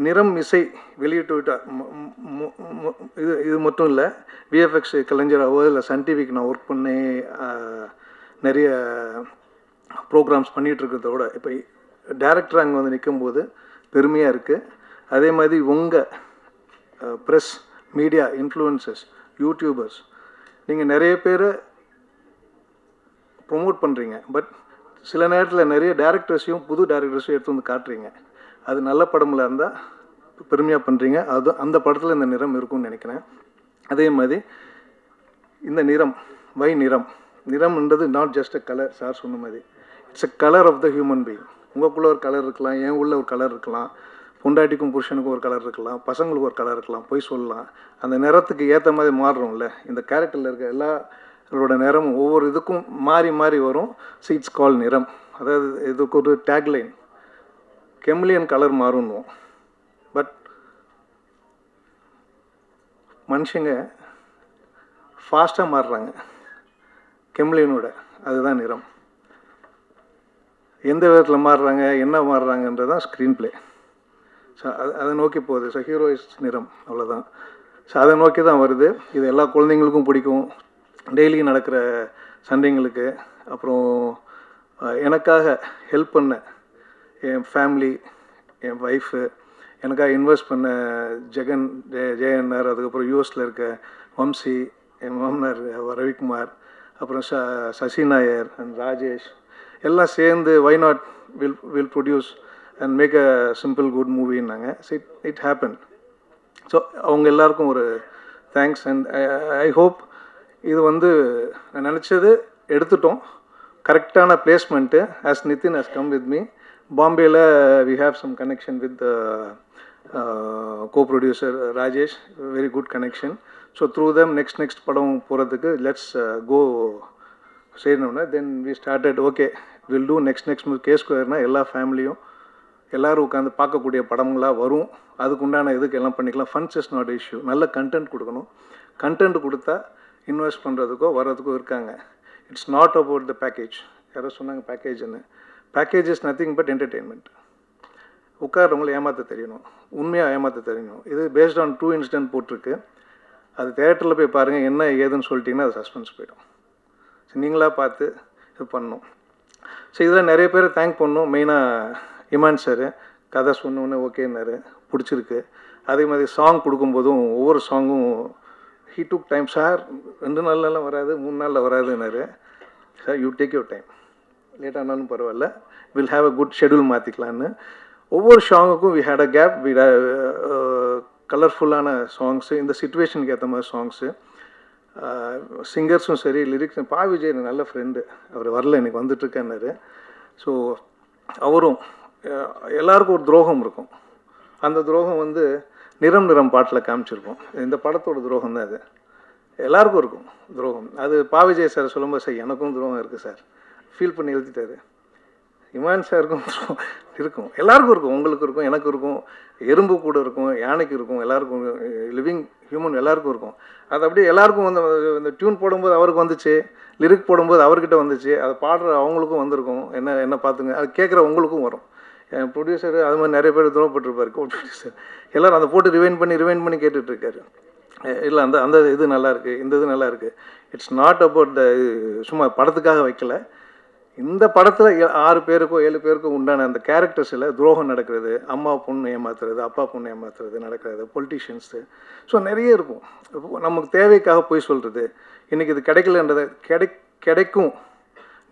நிறம் இசை வெளியிட்டு விட்டால் இது மட்டும் இல்லை, விஎஃப்எக்ஸ் கலைஞராகவோ இல்லை சன் டிவிக்கு நான் ஒர்க் பண்ணி நிறைய ப்ரோக்ராம்ஸ் பண்ணிகிட்ருக்கிறத விட இப்போ டைரக்டர் அங்கே வந்து நிற்கும்போது பெருமையாக இருக்குது. அதே மாதிரி உங்கள் ப்ரெஸ் மீடியா இன்ஃப்ளூயன்சர்ஸ், யூடியூபர்ஸ், நீங்கள் நிறைய பேரை ப்ரொமோட் பண்ணுறீங்க. பட் சில நேரத்தில் நிறைய டேரக்டர்ஸையும் புது டேரக்டர்ஸையும் எடுத்து வந்து காட்டுறீங்க. அது நல்ல படமில் இருந்தால் பெருமையாக பண்ணுறீங்க. அது அந்த படத்தில் இந்த நிறம் இருக்கும்னு நினைக்கிறேன். அதே மாதிரி இந்த நிறம், நிறம்ன்றது not just a colour. Sir சொன்ன மாதிரி it's a colour of the human being. உங்களுக்குள்ள ஒரு கலர் இருக்கலாம், என் உள்ள ஒரு கலர் இருக்கலாம். பொண்டாட்டிக்கும் புருஷனுக்கும் ஒரு கலர் இருக்கலாம், பசங்களுக்கு ஒரு கலர் இருக்கலாம், போய் சொல்லலாம். அந்த நிறத்துக்கு ஏற்ற மாதிரி மாறுறோம்ல, இந்த கேரக்டரில் இருக்க எல்லாரோட நிறமும் ஒவ்வொரு இதுக்கும் மாறி மாறி வரும். ஸோ இட்ஸ் கால் நிறம். அதாவது இதுக்கு ஒரு டேக்லைன், கெமிலியன் கலர் மாறுன்னுவோம். பட் மனுஷங்க ஃபாஸ்ட்டாக மாறுறாங்க கெமிலியனோட, அதுதான் நிறம். எந்த விதத்தில் மாறுறாங்க, என்ன மாறுறாங்கன்றது தான் ஸ்க்ரீன் ப்ளே. ஸோ அதை நோக்கி போகுது. ஸோ ஹீரோ இஸ் நிறம், அவ்வளோதான். ஸோ அதை நோக்கி தான் வருது. இது எல்லா குழந்தைங்களுக்கும் பிடிக்கும், டெய்லி நடக்கிற சண்டைங்களுக்கு. அப்புறம் எனக்காக ஹெல்ப் பண்ண என் ஃபேமிலி, என் ஒய்ஃபு, எனக்காக இன்வெஸ்ட் பண்ண ஜெயன்னார், அதுக்கப்புறம் யூஎஸில் இருக்க வம்சி, என் மாமனார் ரவிக்குமார், அப்புறம் சசி நாயர் அண்ட் ராஜேஷ் எல்லாம் சேர்ந்து why not will produce and make a simple good மூவின்னாங்க. It happen. ஸோ அவங்க எல்லாருக்கும் ஒரு தேங்க்ஸ். அண்ட் ஐ ஹோப் இது வந்து நான் நினச்சது எடுத்துட்டோம். கரெக்டான placement. As Nithin has come with me. பாம்பேயில் we have some connection with co-producer Rajesh, very good connection. So through them next படம் போகிறதுக்கு லெட்ஸ் கோ செய்யணும்னா then we started okay will do next K ஸ்கொயர்னால் எல்லா ஃபேமிலியும் எல்லோரும் உட்காந்து பார்க்கக்கூடிய படங்களாக வரும். அதுக்குண்டான இதுக்கு எல்லாம் பண்ணிக்கலாம். Funds is not issue. நல்ல கண்டென்ட் கொடுக்கணும். கண்டென்ட் கொடுத்தா இன்வெஸ்ட் பண்ணுறதுக்கோ வர்றதுக்கோ இருக்காங்க. It's not about the package. யாரோ சொன்னாங்க பேக்கேஜ்னு. Package is nothing but entertainment. உட்காரவங்களை ஏமாற்ற தெரியணும், உண்மையாக ஏமாற்ற தெரியணும். இது பேஸ்ட் ஆன் ட்ரூ இன்சிடென்ட் போட்டிருக்கு. அது தேட்டரில் போய் பாருங்கள், என்ன ஏதுன்னு சொல்லிட்டிங்கன்னா அது சஸ்பென்ஸ் போயிடும். ஸோ நீங்களாக பார்த்து இது பண்ணணும். ஸோ இதில் நிறைய பேர் தேங்க் பண்ணணும். மெயினாக இமான் சார் கதை சொன்னோன்னே ஓகேன்னாரு, பிடிச்சிருக்கு. அதே மாதிரி சாங் கொடுக்கும்போதும் ஒவ்வொரு சாங்கும் ஹீ டுக் டைம். சார் 2 நாள்லாம் வராது, 3 நாளில் வராதுன்னாரு. Sir you take your time, லேட்டானாலும் பரவாயில்ல, will have a good schedule மாற்றிக்கலான்னு. ஒவ்வொரு சாங்குக்கும் we had a gap. We கலர்ஃபுல்லான சாங்ஸு, இந்த சிச்சுவேஷனுக்கு ஏற்ற மாதிரி சாங்ஸு. சிங்கர்ஸும் சரி, லிரிக்ஸ். பா விஜய் எனக்கு நல்ல ஃப்ரெண்டு, அவர் வரல, எனக்கு வந்துட்டுருக்கேன்னாரு. ஸோ அவரும் எல்லாருக்கும் ஒரு துரோகம் இருக்கும். அந்த துரோகம் வந்து நிறம் பாட்டில் காமிச்சிருக்கோம். இந்த படத்தோட துரோகம் தான் அது. எல்லாருக்கும் இருக்கும் துரோகம். அது பா விஜய் சார் சொல்லும்போது சார் எனக்கும் துரோகம் இருக்குது சார், ஃபீல் பண்ணி எழுதிட்டாரு. இமான் சாருக்கும் இருக்கும், எல்லாருக்கும் இருக்கும். உங்களுக்கு இருக்கும், எனக்கு இருக்கும், எறும்பு கூட இருக்கும், யானைக்கு இருக்கும், எல்லாருக்கும், லிவிங் ஹியூமன் எல்லாருக்கும் இருக்கும். அது அப்படியே எல்லாருக்கும் வந்து இந்த டியூன் போடும்போது அவருக்கு வந்துச்சு, லிரிக் போடும்போது அவர்கிட்ட வந்துச்சு, அதை பாடுற அவங்களுக்கும் வந்திருக்கும். என்ன பார்த்துங்க, அது கேட்குற உங்களுக்கும் வரும். என் ப்ரொடியூசர் அது மாதிரி நிறைய பேர் துரோகப்பட்டிருப்பார். ப்ரொடியூசர் எல்லோரும் அதை போட்டு ரிவைண்ட் பண்ணி கேட்டுட்ருக்காரு. இல்லை அந்த இது நல்லாயிருக்கு, இந்த இது நல்லாயிருக்கு. இட்ஸ் நாட் அபவுட் த, சும்மா படத்துக்காக வைக்கல. இந்த படத்தில் 6 பேருக்கோ 7 பேருக்கோ உண்டான அந்த கேரக்டர்ஸில் துரோகம் நடக்கிறது, அம்மா பொண்ணு ஏமாத்துறது, அப்பா பொண்ணு ஏமாத்துறது நடக்கிறது, பொலிட்டீஷியன்ஸு. ஸோ நிறைய இருக்கும். நமக்கு தேவைக்காக போய் சொல்கிறது, இன்றைக்கி இது கிடைக்கலன்றதை கிடைக்கும்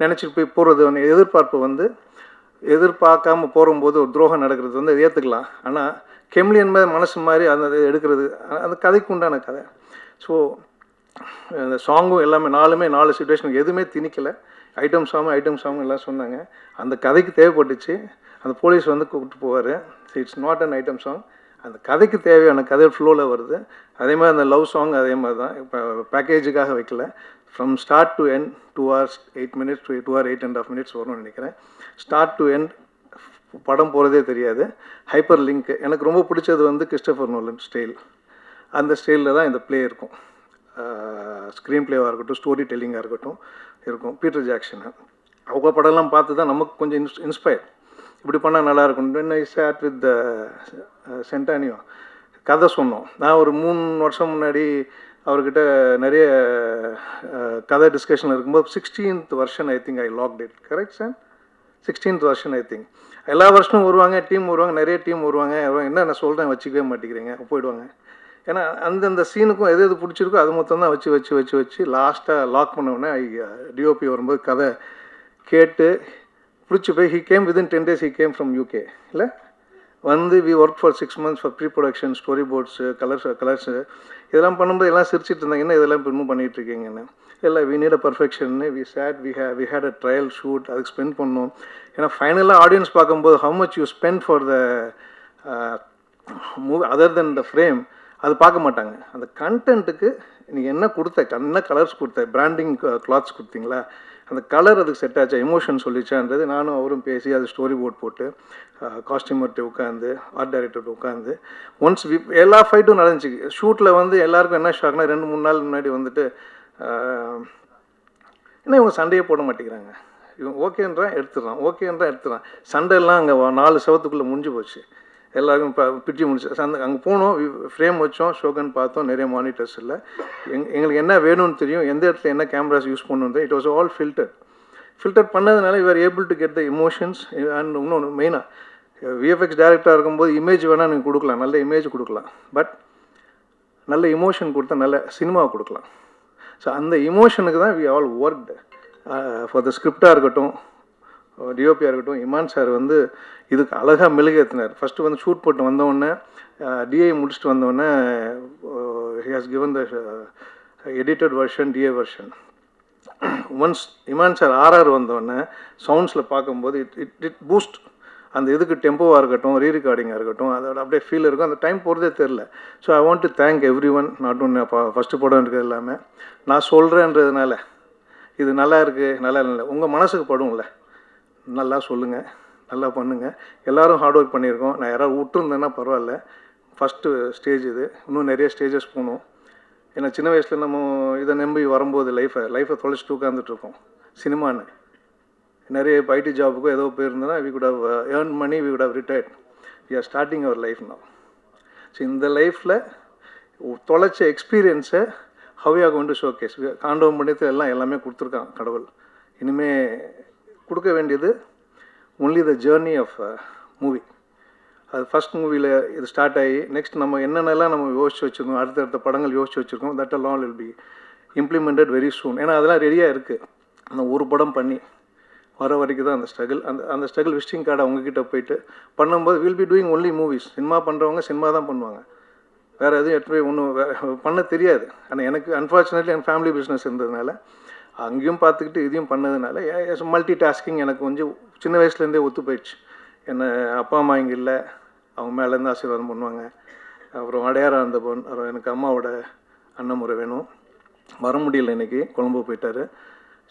நினச்சிட்டு போய் போகிறது. எதிர்பார்ப்பு வந்து எதிர்பார்க்காம போகும்போது ஒரு துரோகம் நடக்கிறது வந்து ஏற்றுக்கலாம். ஆனால் கெமிலியன் மாதிரி மனசு மாதிரி அந்த எடுக்கிறது அந்த கதைக்கு உண்டான கதை. ஸோ அந்த சாங்கும் எல்லாமே 4 சிச்சுவேஷனுக்கு எதுவுமே திணிக்கலை. ஐட்டம் சாங் எல்லாம் சொன்னாங்க. அந்த கதைக்கு தேவைப்பட்டுச்சு. அந்த போலீஸ் வந்து கூப்பிட்டு போவார். So it's not an item song. அந்த கதைக்கு தேவையான கதை ஃப்ளோவில் வருது. அதே மாதிரி அந்த லவ் சாங் அதே மாதிரி தான். இப்போ பேக்கேஜுக்காக வைக்கல. From start to end 2 hours 8 minutes to 2 hours 8.5 minutes வரும்னு நினைக்கிறேன். ஸ்டார்ட் டு எண்ட் படம் போகிறதே தெரியாது. ஹைப்பர் லிங்க் எனக்கு ரொம்ப பிடிச்சது வந்து கிறிஸ்டோபர் நோலன் ஸ்டைல். அந்த ஸ்டைலில் தான் இந்த ப்ளே இருக்கும். ஸ்க்ரீன் ப்ளேவாக இருக்கட்டும், ஸ்டோரி டெல்லிங்காக இருக்கட்டும் இருக்கும். பீட்டர் ஜாக்சனு அவங்க படம்லாம் பார்த்து தான் நமக்கு கொஞ்சம் இன்ஸ்பயர், இப்படி பண்ணால் நல்லாயிருக்கும். வென் ஐ ஸ்டார்ட் வித் சென்டானியோ கதை சொன்னோம். நான் ஒரு 3 வருஷம் முன்னாடி அவர்கிட்ட நிறைய கதை டிஸ்கஷன் இருக்கும்போது 16th version I think I locked it. Correct sir? 16th version I think. எல்லா வருஷமும் வருவாங்க, டீம் வருவாங்க, நிறைய டீம் வருவாங்க. என்ன நான் சொல்கிறேன் வச்சுக்கவே மாட்டேங்கிறீங்க, போயிடுவாங்க. ஏன்னா அந்தந்த சீனுக்கும் எது பிடிச்சிருக்கோ அது மொத்தம் தான் வச்சு லாஸ்ட்டாக லாக் பண்ணோடனே டிஓபி வரும்போது கதை கேட்டு பிடிச்சி போய் he came within 10 days he came from UK. இல்லை வந்து we work for 6 months for pre production, storyboards, colours இதெல்லாம் பண்ணும்போது எல்லாம் சிரிச்சிட்டு இருந்தாங்க, என்ன இதெல்லாம் இப்போ இன்னும் பண்ணிகிட்ருக்கீங்கன்னு. இல்லை வி நீட் அ பர்ஃபெக்ஷன்னு we had a trial shoot, அதுக்கு ஸ்பெண்ட் பண்ணோம். ஏன்னா ஃபைனலாக ஆடியன்ஸ் பார்க்கும்போது how much you spend for the movie other then the frame அது பார்க்க மாட்டாங்க. அந்த கண்டென்ட்டுக்கு நீங்கள் என்ன கொடுத்த, என்ன கலர்ஸ் கொடுத்த, பிராண்டிங் கிளாத்ஸ் கொடுத்தீங்களா, அந்த கலர் அதுக்கு செட் ஆச்சா, எமோஷன் சொல்லிச்சான்றது நானும் அவரும் பேசி அது ஸ்டோரி போர்ட் போட்டு காஸ்டியூமர்கிட்ட உட்காந்து ஆர்ட் டைரக்டர்கிட்ட உட்காந்து ஒன்ஸ் எல்லா ஃபைட்டும் நடந்துச்சு. ஷூட்டில் வந்து எல்லாருக்கும் என்ன ஷாக்னா 2-3 நாள் முன்னாடி வந்துட்டு என்ன இவங்க சண்டையே போட மாட்டேங்கிறாங்க, இவன் ஓகேன்றான் எடுத்துடுறான். சண்டையெல்லாம் அங்கே 4 செவத்துக்குள்ளே முடிஞ்சு போச்சு. எல்லாருக்கும் இப்போ பிடிச்சி முடிச்சு அங்கே போனோம், ஃப்ரேம் வச்சோம், ஷோகன் பார்த்தோம், நிறைய மானிட்டர்ஸ் இல்லை. எங்களுக்கு என்ன வேணும்னு தெரியும், எந்த இடத்துல என்ன கேமராஸ் யூஸ் பண்ணணும். இட் வாஸ் ஆல் ஃபில்டர் பண்ணதுனால you are able to get the emotions. And இன்னொன்று மெயினாக விஎஃப்எக்ஸ் டைரக்டராக இருக்கும்போது இமேஜ் வேணால் நீங்கள் கொடுக்கலாம், நல்ல இமேஜ் கொடுக்கலாம், பட் நல்ல இமோஷன் கொடுத்தா நல்ல சினிமாவை கொடுக்கலாம். ஸோ அந்த இமோஷனுக்கு தான் we all worked for the ஸ்கிரிப்டாக இருக்கட்டும், டிஓபியாக இருக்கட்டும். இமான் சார் வந்து இதுக்கு அழகாக மெழுகேற்றினார். ஃபஸ்ட்டு வந்து ஷூட் போட்டு வந்தோடனே டிஐ முடிச்சுட்டு வந்தோடனே he has given the edited version, DA version. Once Imman sir RR வந்தோடனே சவுண்ட்ஸில் பார்க்கும்போது இட் பூஸ்ட். அந்த இதுக்கு டெம்போவாக இருக்கட்டும், ரீரிகார்டிங்காக இருக்கட்டும், அதோட அப்படியே ஃபீல் இருக்கும். அந்த டைம் போகிறதே தெரில. So I want to thank every one, not one first படம் இருக்கிறது எல்லாமே நான் சொல்கிறேன்றதுனால இது நல்லா இருக்குது நல்லா இல்லை உங்கள் மனசுக்கு படும்ல, நல்லா சொல்லுங்கள், நல்லா பண்ணுங்கள். எல்லோரும் ஹார்ட் ஒர்க் பண்ணியிருக்கோம். நான் யாராவது விட்டுருந்தேன்னா பரவாயில்ல, ஃபஸ்ட்டு ஸ்டேஜ் இது, இன்னும் நிறைய ஸ்டேஜஸ் போகணும். ஏன்னா சின்ன வயசில் நம்ம இதை நம்பி வரும்போது லைஃப்பை தொலைச்சிட்டு உட்காந்துட்ருக்கோம். சினிமான்னு நிறைய இப்போ ஐடி ஜாபுக்கும் ஏதோ போயிருந்தோன்னா we could have earn money, we could have retired. We are starting our life now. So இந்த லைஃப்பில் தொலைச்ச எக்ஸ்பீரியன்ஸை how you are going to showcase. காண்டவம் பண்ணிட்டு எல்லாமே கொடுத்துருக்கான் கடவுள். இனிமேல் கொடுக்க வேண்டியது only the journey of movie. அது ஃபஸ்ட் மூவியில் இது ஸ்டார்ட் ஆகி நெக்ஸ்ட் நம்ம என்னென்னலாம் நம்ம யோசிச்சு வச்சுருக்கோம், அடுத்தடுத்த படங்கள் யோசிச்சு வச்சுருக்கோம், that all will be implemented very soon. ஏன்னா அதெல்லாம் ரெடியாக இருக்குது. அந்த ஒரு படம் பண்ணி வர வரைக்கும் தான் அந்த ஸ்ட்ரகிள். அந்த ஸ்ட்ரகிள் விசிட்டிங் கார்டை அவங்கக்கிட்ட போயிட்டு பண்ணும்போது will be doing only movies. Cinema பண்ணுறவங்க சினிமா தான் பண்ணுவாங்க, வேறு எதுவும் எடுத்து போய் ஒன்றும் பண்ண தெரியாது. ஆனால் எனக்கு அன்ஃபார்ச்சுனேட்லி என் ஃபேமிலி பிஸ்னஸ் இருந்ததுனால அங்கேயும் பார்த்துக்கிட்டு இதையும் பண்ணதுனால மல்டி டாஸ்கிங் எனக்கு கொஞ்சம் சின்ன வயசுலேருந்தே ஒத்து போயிடுச்சு. என்னை அப்பா அம்மா இங்கே இல்லை, அவங்க மேலேருந்து ஆசீர்வாதம் பண்ணுவாங்க. அப்புறம் அடையாரம் அந்த பொண்ணு, அப்புறம் எனக்கு அம்மாவோட அண்ணன் முறை வேணும், வர முடியல இன்றைக்கி, கொழம்பு போயிட்டார்.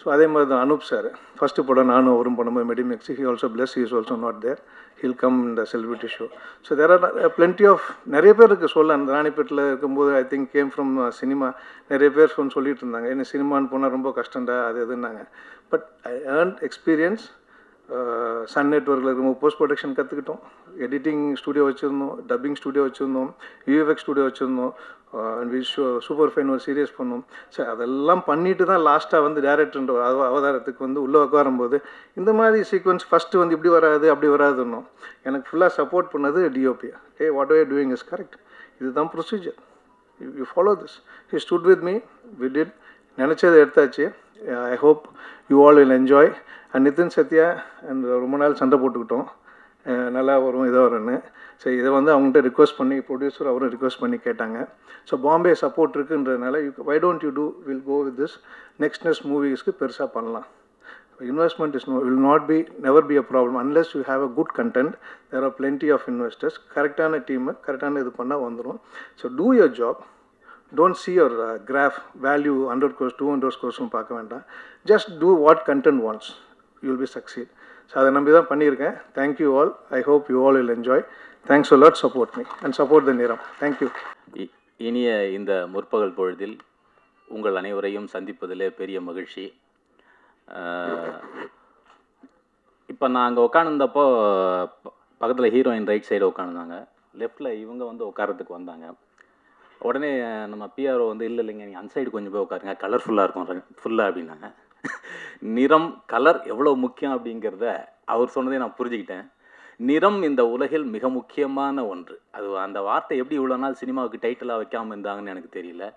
ஸோ அதே மாதிரி தான் அனூப் சார் ஃபஸ்ட்டு படம் நானும் அவரும் பண்ணும்போது மெடிமெக்ஸி, he also plus, he is also not there, he'll come இந்த celebrity show. So there are plenty of நிறைய பேர் இருக்குது சொல்ல. அந்த ராணிப்பேட்டில் இருக்கும்போது I think came from cinema. நிறைய பேர் சொல்லிட்டு இருந்தாங்க, என்ன சினிமான்னு போனால் ரொம்ப கஷ்டம்டா அது எதுன்னாங்க. But I earn experience. Sun நெட்வொர்க்கில் இருக்கும் போஸ்ட் ப்ரொடக்ஷன் கற்றுக்கிட்டோம், எடிட்டிங் ஸ்டூடியோ வச்சுருந்தோம், டப்பிங் ஸ்டூடியோ வச்சுருந்தோம், யூஎஃப்எக்ஸ் ஸ்டூடியோ வச்சுருந்தோம், சூப்பர் ஃபைன் ஒரு சீரியஸ் பண்ணோம். ஸோ அதெல்லாம் பண்ணிட்டு தான் லாஸ்ட்டாக வந்து டேரக்டர்ன்ற அவதாரத்துக்கு வந்து உள்ளே உட்காரும்போது இந்த மாதிரி சீக்வன்ஸ் ஃபஸ்ட்டு வந்து இப்படி வராது அப்படி வராதுன்னோம். எனக்கு ஃபுல்லாக சப்போர்ட் பண்ணது DOP. What are you doing is correct, இதுதான் procedure, you follow this. He stood with me, we did, நினச்சதை எடுத்தாச்சு. I hope you all will enjoy. And Nithin Sathya and ரொம்ப நாள் சண்டை போட்டுக்கிட்டோம், நல்லா வரும் இதாக வரும்னு. ஸோ இதை வந்து அவங்கள்ட்ட ரிக்வஸ்ட் பண்ணி ப்ரொடியூசர் அவரும் ரிக்வஸ்ட் பண்ணி கேட்டாங்க. ஸோ பாம்பே சப்போர்ட் இருக்குன்றதுனால why don't you do, will go with this. Next மூவிஸ்க்கு பெருசாக பண்ணலாம். Investment will not be never be a problem unless you have a good content. There are plenty of investors. கரெக்டான team கரெக்டான இது பண்ணால் வந்துடும். So do your job. Don't see your graph value 100 crores 200 crores பார்க்க வேண்டாம். Just do what content wants, you will be succeed. So அதை நம்பி தான் பண்ணியிருக்கேன். Thank you all. I hope you all will enjoy. Thanks a lot, support me and support the நிறம். Thank you. இனிய இந்த முற்பகல் பொழுதில் உங்கள் அனைவரையும் சந்திப்பதிலே பெரிய மகிழ்ச்சி. இப்போ நான் அங்கே உட்காந்துருந்தப்போ பக்கத்தில் ஹீரோயின் ரைட் சைடு உட்காந்துருந்தாங்க, லெஃப்டில் இவங்க வந்து உட்காரத்துக்கு வந்தாங்க. உடனே நம்ம பிஆர்ஓ வந்து இல்லை இல்லைங்க நீங்கள் அந்த சைடு கொஞ்சம் போய் உட்காருங்க, கலர்ஃபுல்லாக இருக்கும் ஃபுல்லாக அப்படின்னாங்க. நிறம் கலர் எவ்வளோ முக்கியம் அப்படிங்கிறத அவர் சொன்னதே நான் புரிஞ்சுக்கிட்டேன். நிறம் இந்த உலகில் மிக முக்கியமான ஒன்று. அது அந்த வார்த்தை எப்படி இவ்வளோ நாள் சினிமாவுக்கு டைட்டிலாக வைக்காமல் இருந்தாங்கன்னு எனக்கு தெரியல.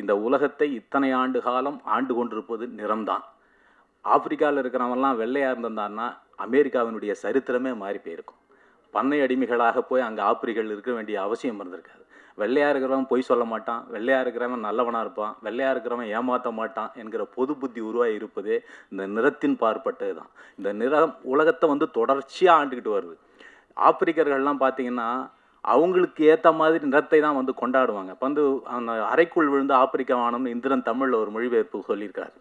இந்த உலகத்தை இத்தனை ஆண்டு காலம் ஆண்டு கொண்டிருப்பது நிறம்தான். ஆப்பிரிக்காவில் இருக்கிறவங்கலாம் வெள்ளையாக இருந்திருந்தான்னா அமெரிக்காவினுடைய சரித்திரமே மாறி போயிருக்கும். பண்ணை அடிமைகளாக போய் அங்கே ஆப்பிரிக்கர்கள் இருக்க வேண்டிய அவசியம் இருந்திருக்காது. வெள்ளையாக இருக்கிறவன் பொய் சொல்ல மாட்டான், வெள்ளையாக இருக்கிறவன் நல்லவனாக இருப்பான், வெள்ளையாக இருக்கிறவன் ஏமாற்ற மாட்டான் என்கிற பொது புத்தி உருவாகி இருப்பதே இந்த நிறத்தின் பார்ப்பட்டது தான். இந்த நிறம் உலகத்தை வந்து தொடர்ச்சியாக ஆண்டுக்கிட்டு வருது. ஆப்பிரிக்கர்கள்லாம் பார்த்திங்கன்னா அவங்களுக்கு ஏற்ற மாதிரி நிறத்தை தான் வந்து கொண்டாடுவாங்க. இப்போ வந்து அந்த அறைக்குள் விழுந்து ஆப்பிரிக்க வானம்னு இந்திரன் தமிழில் ஒரு மொழிபெயர்ப்பு சொல்லியிருக்காரு.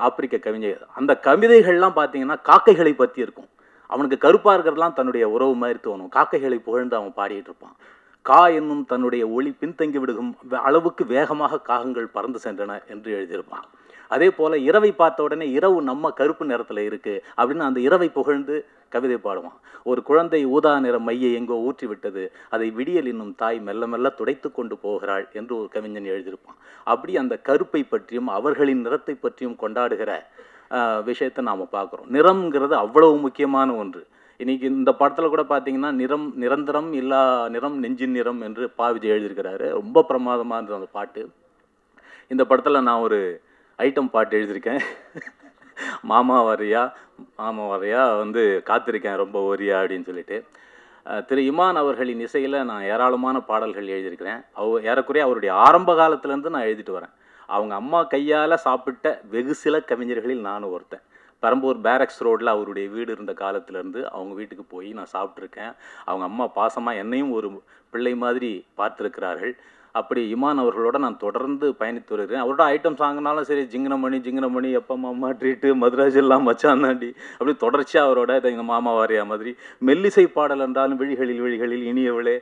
ஆப்பிரிக்க கவிஞர். அந்த கவிதைகள்லாம் பார்த்தீங்கன்னா காக்கைகளை பற்றி இருக்கும். அவனுக்கு கருப்பாக இருக்கிறதுலாம் தன்னுடைய உறவு மாதிரி தோணும். காக்கைகளை புகழ்ந்து அவன் பாடிட்டு இருப்பான். கா என்னும் தன்னுடைய ஒளி பின்தங்கி விடுகும் அளவுக்கு வேகமாக காகங்கள் பறந்து சென்றன என்று எழுதியிருப்பான். அதே போல் இரவை பார்த்த உடனே இரவு நம்ம கருப்பு நிறத்தில் இருக்குது அப்படின்னு அந்த இரவை புகழ்ந்து கவிதை பாடுவான். ஒரு குழந்தை ஊதா நிற மையை எங்கோ ஊற்றி விட்டது, அதை விடியல் என்னும் தாய் மெல்ல மெல்ல துடைத்து கொண்டு போகிறாள் என்று ஒரு கவிஞன் எழுதியிருப்பான். அப்படி அந்த கருப்பை பற்றியும் அவர்களின் நிறத்தை பற்றியும் கொண்டாடுகிற விஷயத்தை நாம் பார்க்குறோம். நிறம்ங்கிறது அவ்வளவு முக்கியமான ஒன்று. இன்றைக்கி இந்த படத்தில் கூட பார்த்தீங்கன்னா நிரந்தரம் இல்லா நிறம் நெஞ்சின் நிறம் என்று விஜய் எழுதியிருக்கிறாரு. ரொம்ப பிரமாதமாக இருந்தது அந்த பாட்டு. இந்த படத்தில் நான் ஒரு ஐட்டம் பாட்டு எழுதியிருக்கேன். மாமா வரையா வந்து காத்திருக்கேன் ரொம்ப ஓரியா அப்படின்னு சொல்லிட்டு. திரு இமான் அவர்களின் இசையில் நான் ஏராளமான பாடல்கள் எழுதியிருக்கிறேன். ஏறக்குறைய அவருடைய ஆரம்ப காலத்துலேருந்து நான் எழுதிட்டு வரேன். அவங்க அம்மா கையால் சாப்பிட்ட வெகு சில கவிஞர்களில் நானும் ஒருத்தன். பெரம்பூர் பேரக்ஸ் ரோட்டில் அவருடைய வீடு இருந்த காலத்துலேருந்து அவங்க வீட்டுக்கு போய் நான் சாப்பிட்ருக்கேன். அவங்க அம்மா பாசமாக என்னையும் ஒரு பிள்ளை மாதிரி பார்த்துருக்கிறார்கள். அப்படி இமான் அவர்களோட நான் தொடர்ந்து பயணித்து வருகிறேன். அவரோட ஐட்டம் சாங்கினாலும் சரி, ஜிங்கனமணி எப்போ மாமா ட்ரீட்டு மதுராஜ் எல்லாம் மச்சாந்தாண்டி அப்படி தொடர்ச்சியாக அவரோட எங்கள் மாமா வாரியா மாதிரி மெல்லிசை பாடல் என்றாலும் விழிகளில் இனியவளே,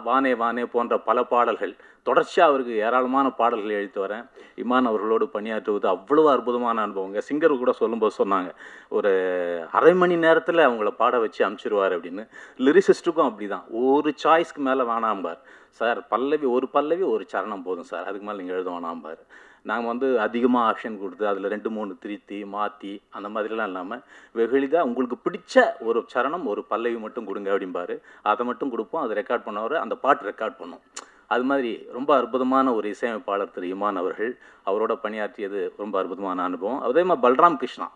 வானே போன்ற பல பாடல்கள் தொடர்ச்சியாக அவருக்கு ஏராளமான பாடல்கள் எழுதிட்டு வரேன். இமான் அவர்களோடு பணியாற்றுவது அவ்வளவு அற்புதமான அனுபவங்க. சிங்கர் கூட சொல்லும்போது சொன்னாங்க, ஒரு அரை மணி நேரத்தில் அவங்கள பாட வச்சு அனுப்பிச்சிடுவார் அப்படின்னு. லிரிசிஸ்ட்டுக்கும் அப்படி தான், ஒரு சாய்ஸ்க்கு மேலே வேணாம்பார். சார் ஒரு பல்லவி ஒரு சரணம் போதும் சார், அதுக்கு மேலே நீங்கள் எழுத வேணாம்பார். நாங்கள் வந்து அதிகமாக ஆப்ஷன் கொடுத்து அதில் 2-3 திருத்தி மாற்றி அந்த மாதிரிலாம் இல்லாமல் வெகுளிதாக உங்களுக்கு பிடிச்ச ஒரு சரணம் ஒரு பல்லவி மட்டும் கொடுங்க அப்படிம்பார். அதை மட்டும் கொடுப்போம், அதை ரெக்கார்ட் பண்ணவர் அந்த பாட்டு ரெக்கார்ட் பண்ணோம். அது மாதிரி ரொம்ப அற்புதமான ஒரு இசையமைப்பாளர் திரு இமான் அவர்கள். அவரோட பணியாற்றியது ரொம்ப அற்புதமான அனுபவம். அதே மாதிரி பல்ராம் கிருஷ்ணா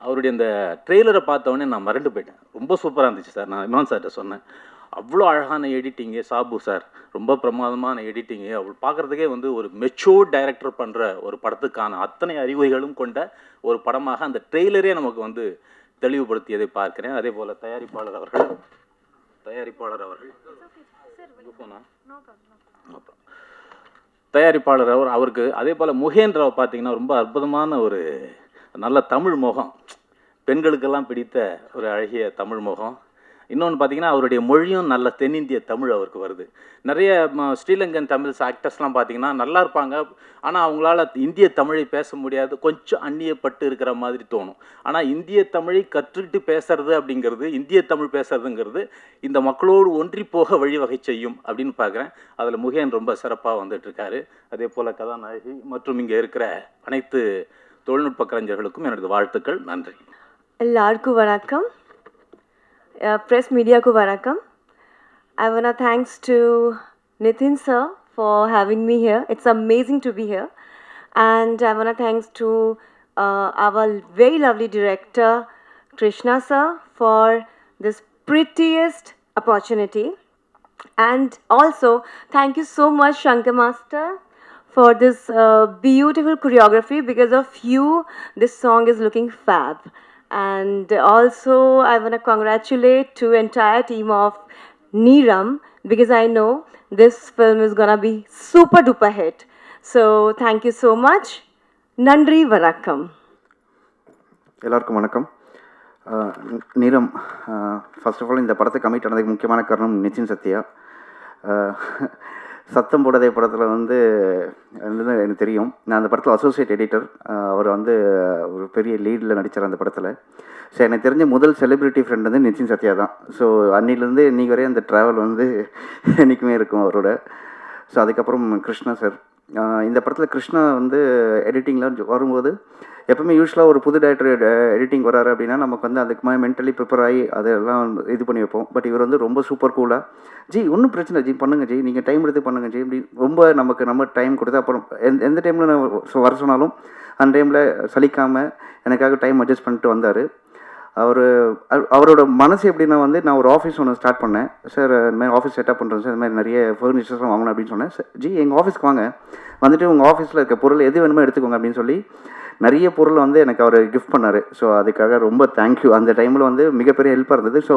அவருடைய இந்த ட்ரெய்லரை பார்த்தவொடனே நான் மறந்து போயிட்டேன். ரொம்ப சூப்பராக இருந்துச்சு சார். நான் இமான் சார்கிட்ட சொன்னேன், அவ்வளோ அழகான எடிட்டிங்கு, சாபு சார் ரொம்ப பிரமாதமான எடிட்டிங்கு. அவள் பார்க்குறதுக்கே வந்து ஒரு மெச்சூர்ட் டைரக்டர் பண்ணுற ஒரு படத்துக்கான அத்தனை அறிவுரைகளும் கொண்ட ஒரு படமாக அந்த ட்ரெய்லரே நமக்கு வந்து தெளிவுபடுத்தியதை பார்க்கிறேன். அதே போல் தயாரிப்பாளர் அவர்கள் அவருக்கு அதே போல் முகேந்திராவை பார்த்தீங்கன்னா ரொம்ப அற்புதமான ஒரு நல்ல தமிழ் முகம், பெண்களுக்கெல்லாம் பிடித்த ஒரு அழகிய தமிழ் முகம். இன்னொன்று பார்த்தீங்கன்னா அவருடைய மொழியும் நல்ல தென்னிந்திய தமிழ் அவருக்கு வருது. நிறைய ஸ்ரீலங்கன் தமிழ்ஸ் ஆக்டர்ஸ்லாம் பார்த்தீங்கன்னா நல்லா இருப்பாங்க, ஆனால் அவங்களால இந்திய தமிழை பேச முடியாது, கொஞ்சம் அந்நியப்பட்டு இருக்கிற மாதிரி தோணும். ஆனால் இந்திய தமிழை கற்றுக்கிட்டு பேசுறது அப்படிங்கிறது, இந்திய தமிழ் பேசுறதுங்கிறது இந்த மக்களோடு ஒன்றி போக வழிவகை செய்யும் அப்படின்னு பார்க்குறேன். அதில் முகேன் ரொம்ப சிறப்பாக வந்துட்டுருக்காரு. அதே போல் கதாநாயகி மற்றும் இங்கே இருக்கிற அனைத்து தொழில்நுட்ப கலைஞர்களுக்கும் எனது வாழ்த்துக்கள். நன்றி. எல்லாருக்கும் வணக்கம். Press media ku vanakkam. I want to thanks to Nitin sir for having me here. It's amazing to be here. And I want to thanks to our very lovely director Krishna sir for this prettiest opportunity. And also thank you so much Shankar Master for this beautiful choreography. Because of you this song is looking fab. And also I want to congratulate to entire team of Neeram, because I know this film is gonna be super duper hit. So thank you so much. Nandri Vanakkam. எல்லாருக்கும் வணக்கம். நீரம், first of all இந்த படத்தை commit ஆனதுக்கு முக்கியமான காரணம் நிதின் சத்யா. சத்தம் போடாதே படத்தில் வந்து எனக்கு தெரியும். நான் அந்த படத்தில் அசோசியேட் எடிட்டர். அவர் வந்து ஒரு பெரிய லீடில் நடித்தார் அந்த படத்தில். ஸோ எனக்கு தெரிஞ்ச முதல் செலிப்ரிட்டி ஃப்ரெண்ட் வந்து நிதின் சத்யா தான். ஸோ அன்னிலேருந்து இன்றைக்கி வரையும் அந்த ட்ராவல் வந்து என்றைக்குமே இருக்கும் அவரோட. ஸோ அதுக்கப்புறம் கிருஷ்ணா சார். இந்த படத்தில் கிருஷ்ணா வந்து எடிட்டிங்லாம் வரும்போது எப்பவுமே யூஸ்வலாக ஒரு புது டேரக்டர் எடிட்டிங் வராரு அப்படின்னா நமக்கு வந்து அதுக்கு மாதிரி மென்டலி ப்ரிப்பேர் ஆகி அதெல்லாம் இது பண்ணி வைப்போம். பட் இவர் வந்து ரொம்ப சூப்பர் கூலாக, ஜி ஒன்றும் பிரச்சனை ஜி பண்ணுங்கள் ஜி, நீங்கள் டைம் எடுத்து பண்ணுங்கள் ஜி, இப்படி ரொம்ப நம்ம டைம் கொடுத்து அப்புறம் எந்த டைமில் நான் வர சொன்னாலும் அந்த டைமில் சலிக்காமல் எனக்காக டைம் அட்ஜஸ்ட் பண்ணிட்டு வந்தார். அவரோட மனசு எப்படின்னா வந்து நான் ஒரு ஆஃபீஸ் ஒன்று ஸ்டார்ட் பண்ணேன் சார், இந்த மாதிரி ஆஃபீஸ் செட்டப் பண்ணுறேன் சார், இந்த மாதிரி நிறைய ஃபர்னிச்சர்ஸ்லாம் வாங்கணும் அப்படின்னு சொன்னேன். ஜி எங்கள் ஆஃபீஸ்க்கு வாங்க, வந்துட்டு உங்கள் ஆஃபீஸில் இருக்க பொருள் எது வேணுமோ எடுத்துக்கோங்க அப்படின்னு சொல்லி நிறைய பொருள் வந்து எனக்கு அவர் கிஃப்ட் பண்ணார். ஸோ அதுக்காக ரொம்ப தேங்க்யூ. அந்த டைமில் வந்து மிகப்பெரிய ஹெல்ப்பாக இருந்தது. ஸோ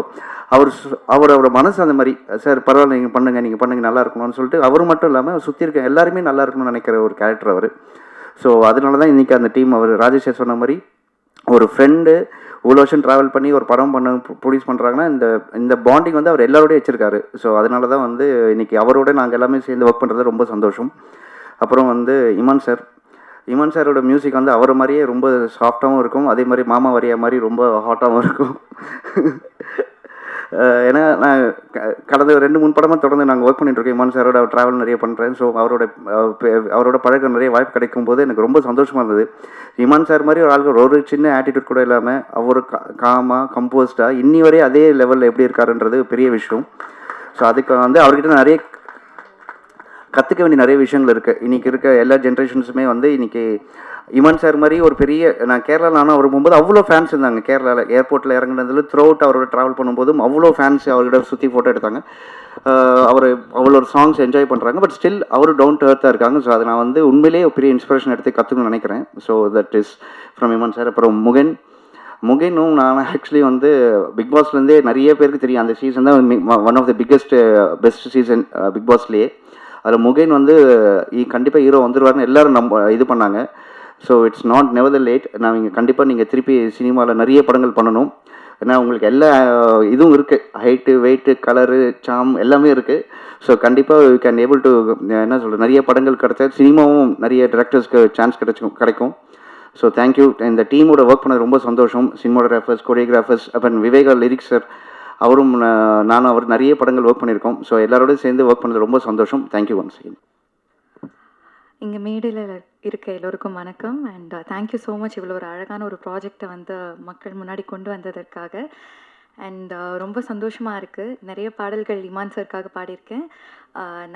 அவரோட மனசு அந்த மாதிரி, சார் பரவாயில்ல நீங்கள் பண்ணுங்கள் நல்லா இருக்கணும்னு சொல்லிட்டு அவர் மட்டும் இல்லாமல் சுற்றி இருக்க எல்லாருமே நல்லா இருக்கணும்னு நினைக்கிற ஒரு கேரக்டர் அவர். ஸோ அதனால தான் இன்றைக்கி அந்த டீம் அவர் ராஜேஷ் சொன்ன மாதிரி ஒரு ஃப்ரெண்டு இவ்வளோ வருஷம் ட்ராவல் பண்ணி ஒரு படம் ப்ரொடியூஸ் பண்ணுறாங்கன்னா இந்த பாண்டிங் வந்து அவர் எல்லாரோடய வச்சுருக்காரு. ஸோ அதனால தான் வந்து இன்றைக்கி அவரோட நாங்கள் எல்லாமே சேர்ந்து ஒர்க் பண்ணுறது ரொம்ப சந்தோஷம். அப்புறம் வந்து இமான் சாரோட மியூசிக் வந்து அவரை மாதிரியே ரொம்ப சாஃப்டாகவும் இருக்கும், அதே மாதிரி மாமா வரியா மாதிரி ரொம்ப ஹாட்டாகவும் இருக்கும். ஏன்னா நான் கடந்த 2-3 படமாக தொடர்ந்து நாங்கள் ஒர்க் பண்ணிட்டுருக்கோம். இமான் சாரோட ட்ராவல் நிறைய பண்ணுறேன். ஸோ அவரோட பழக்கம் நிறைய வாய்ப்பு கிடைக்கும் போது எனக்கு ரொம்ப சந்தோஷமாக இருந்தது. இமான் சார் மாதிரி ஒரு ஆளுக்கு ஒரு சின்ன ஆட்டிடியூட் கூட இல்லாமல் அவர் காமாக கம்போஸ்டாக இன்னி வரையும் அதே லெவலில் எப்படி இருக்காருன்றது பெரிய விஷயம். ஸோ அதுக்கு வந்து அவர்கிட்ட நிறைய கற்றுக்க வேண்டிய நிறைய விஷயங்கள் இருக்குது. இன்றைக்கி இருக்க எல்லா ஜென்ரேஷன்ஸுமே வந்து இன்றைக்கி இமான் சார் மாதிரி ஒரு பெரிய, நான் கேரளாவில் ஆனால் அவர் போகும்போது அவ்வளோ ஃபேன்ஸ் இருந்தாங்க. கேரளாவில் ஏர்போர்ட்டில் இறங்குனதில் த்ரூ அவுட் அவரோட ட்ராவல் பண்ணும்போதும் அவ்வளோ ஃபேன்ஸ் அவர்கிட்ட சுற்றி ஃபோட்டோ எடுத்தாங்க. அவர் அவ்வளோ சாங்ஸ் என்ஜாய் பண்ணுறாங்க. பட் ஸ்டில் அவர் டவுன் டு எர்த்தாக இருக்காங்க. ஸோ அதை நான் வந்து உண்மையிலேயே பெரிய இன்ஸ்பிரேஷன் எடுத்து கற்றுக்கணும்னு நினைக்கிறேன். So that is from Imman sir. அப்புறம் முகேனும் நான் ஆக்சுவலி வந்து பிக் பாஸ்லேருந்தே நிறைய பேருக்கு தெரியும். அந்த சீசன் தான் one of the best season big பாஸ்லேயே. அதில் முகேன் வந்து கண்டிப்பாக ஹீரோ வந்துடுவார்னு எல்லோரும் இது பண்ணாங்க. So it's not never the late. நீங்கள் திருப்பி சினிமாவில் நிறைய படங்கள் பண்ணணும். ஏன்னா உங்களுக்கு எல்லா இதுவும் இருக்குது, ஹைட்டு வெயிட்டு கலரு சாம் எல்லாமே இருக்குது. ஸோ கண்டிப்பாக யூ கேன் ஏபிள் டு என்ன சொல்கிறது, நிறைய படங்கள் கிடைச்சா சினிமாவும் நிறைய டிரெக்டர்ஸ்க்கு சான்ஸ் கிடைக்கும். So thank you. இந்த டீமோட ஒர்க் பண்ணது ரொம்ப சந்தோஷம். சினிமாட்டோகிராஃபர்ஸ், கொரியோகிராஃபர்ஸ், அப்புறம் விவேகா லிரிக்ஸ் சார், அவரும் நானும் அவர் நிறைய படங்கள் ஒர்க் பண்ணியிருக்கோம். ஸோ எல்லாரோடையும் சேர்ந்து ஒர்க் பண்ணது ரொம்ப சந்தோஷம். Thank you once again. இங்கே மேடையில் இருக்க எல்லோருக்கும் வணக்கம். அண்ட் தேங்க்யூ ஸோ மச் இவ்வளோ ஒரு அழகான ஒரு ப்ராஜெக்டை வந்து மக்கள் முன்னாடி கொண்டு வந்ததற்காக. அண்ட் ரொம்ப சந்தோஷமாக இருக்குது. நிறைய பாடல்கள் இமான் சார்க்காக பாடியிருக்கேன்.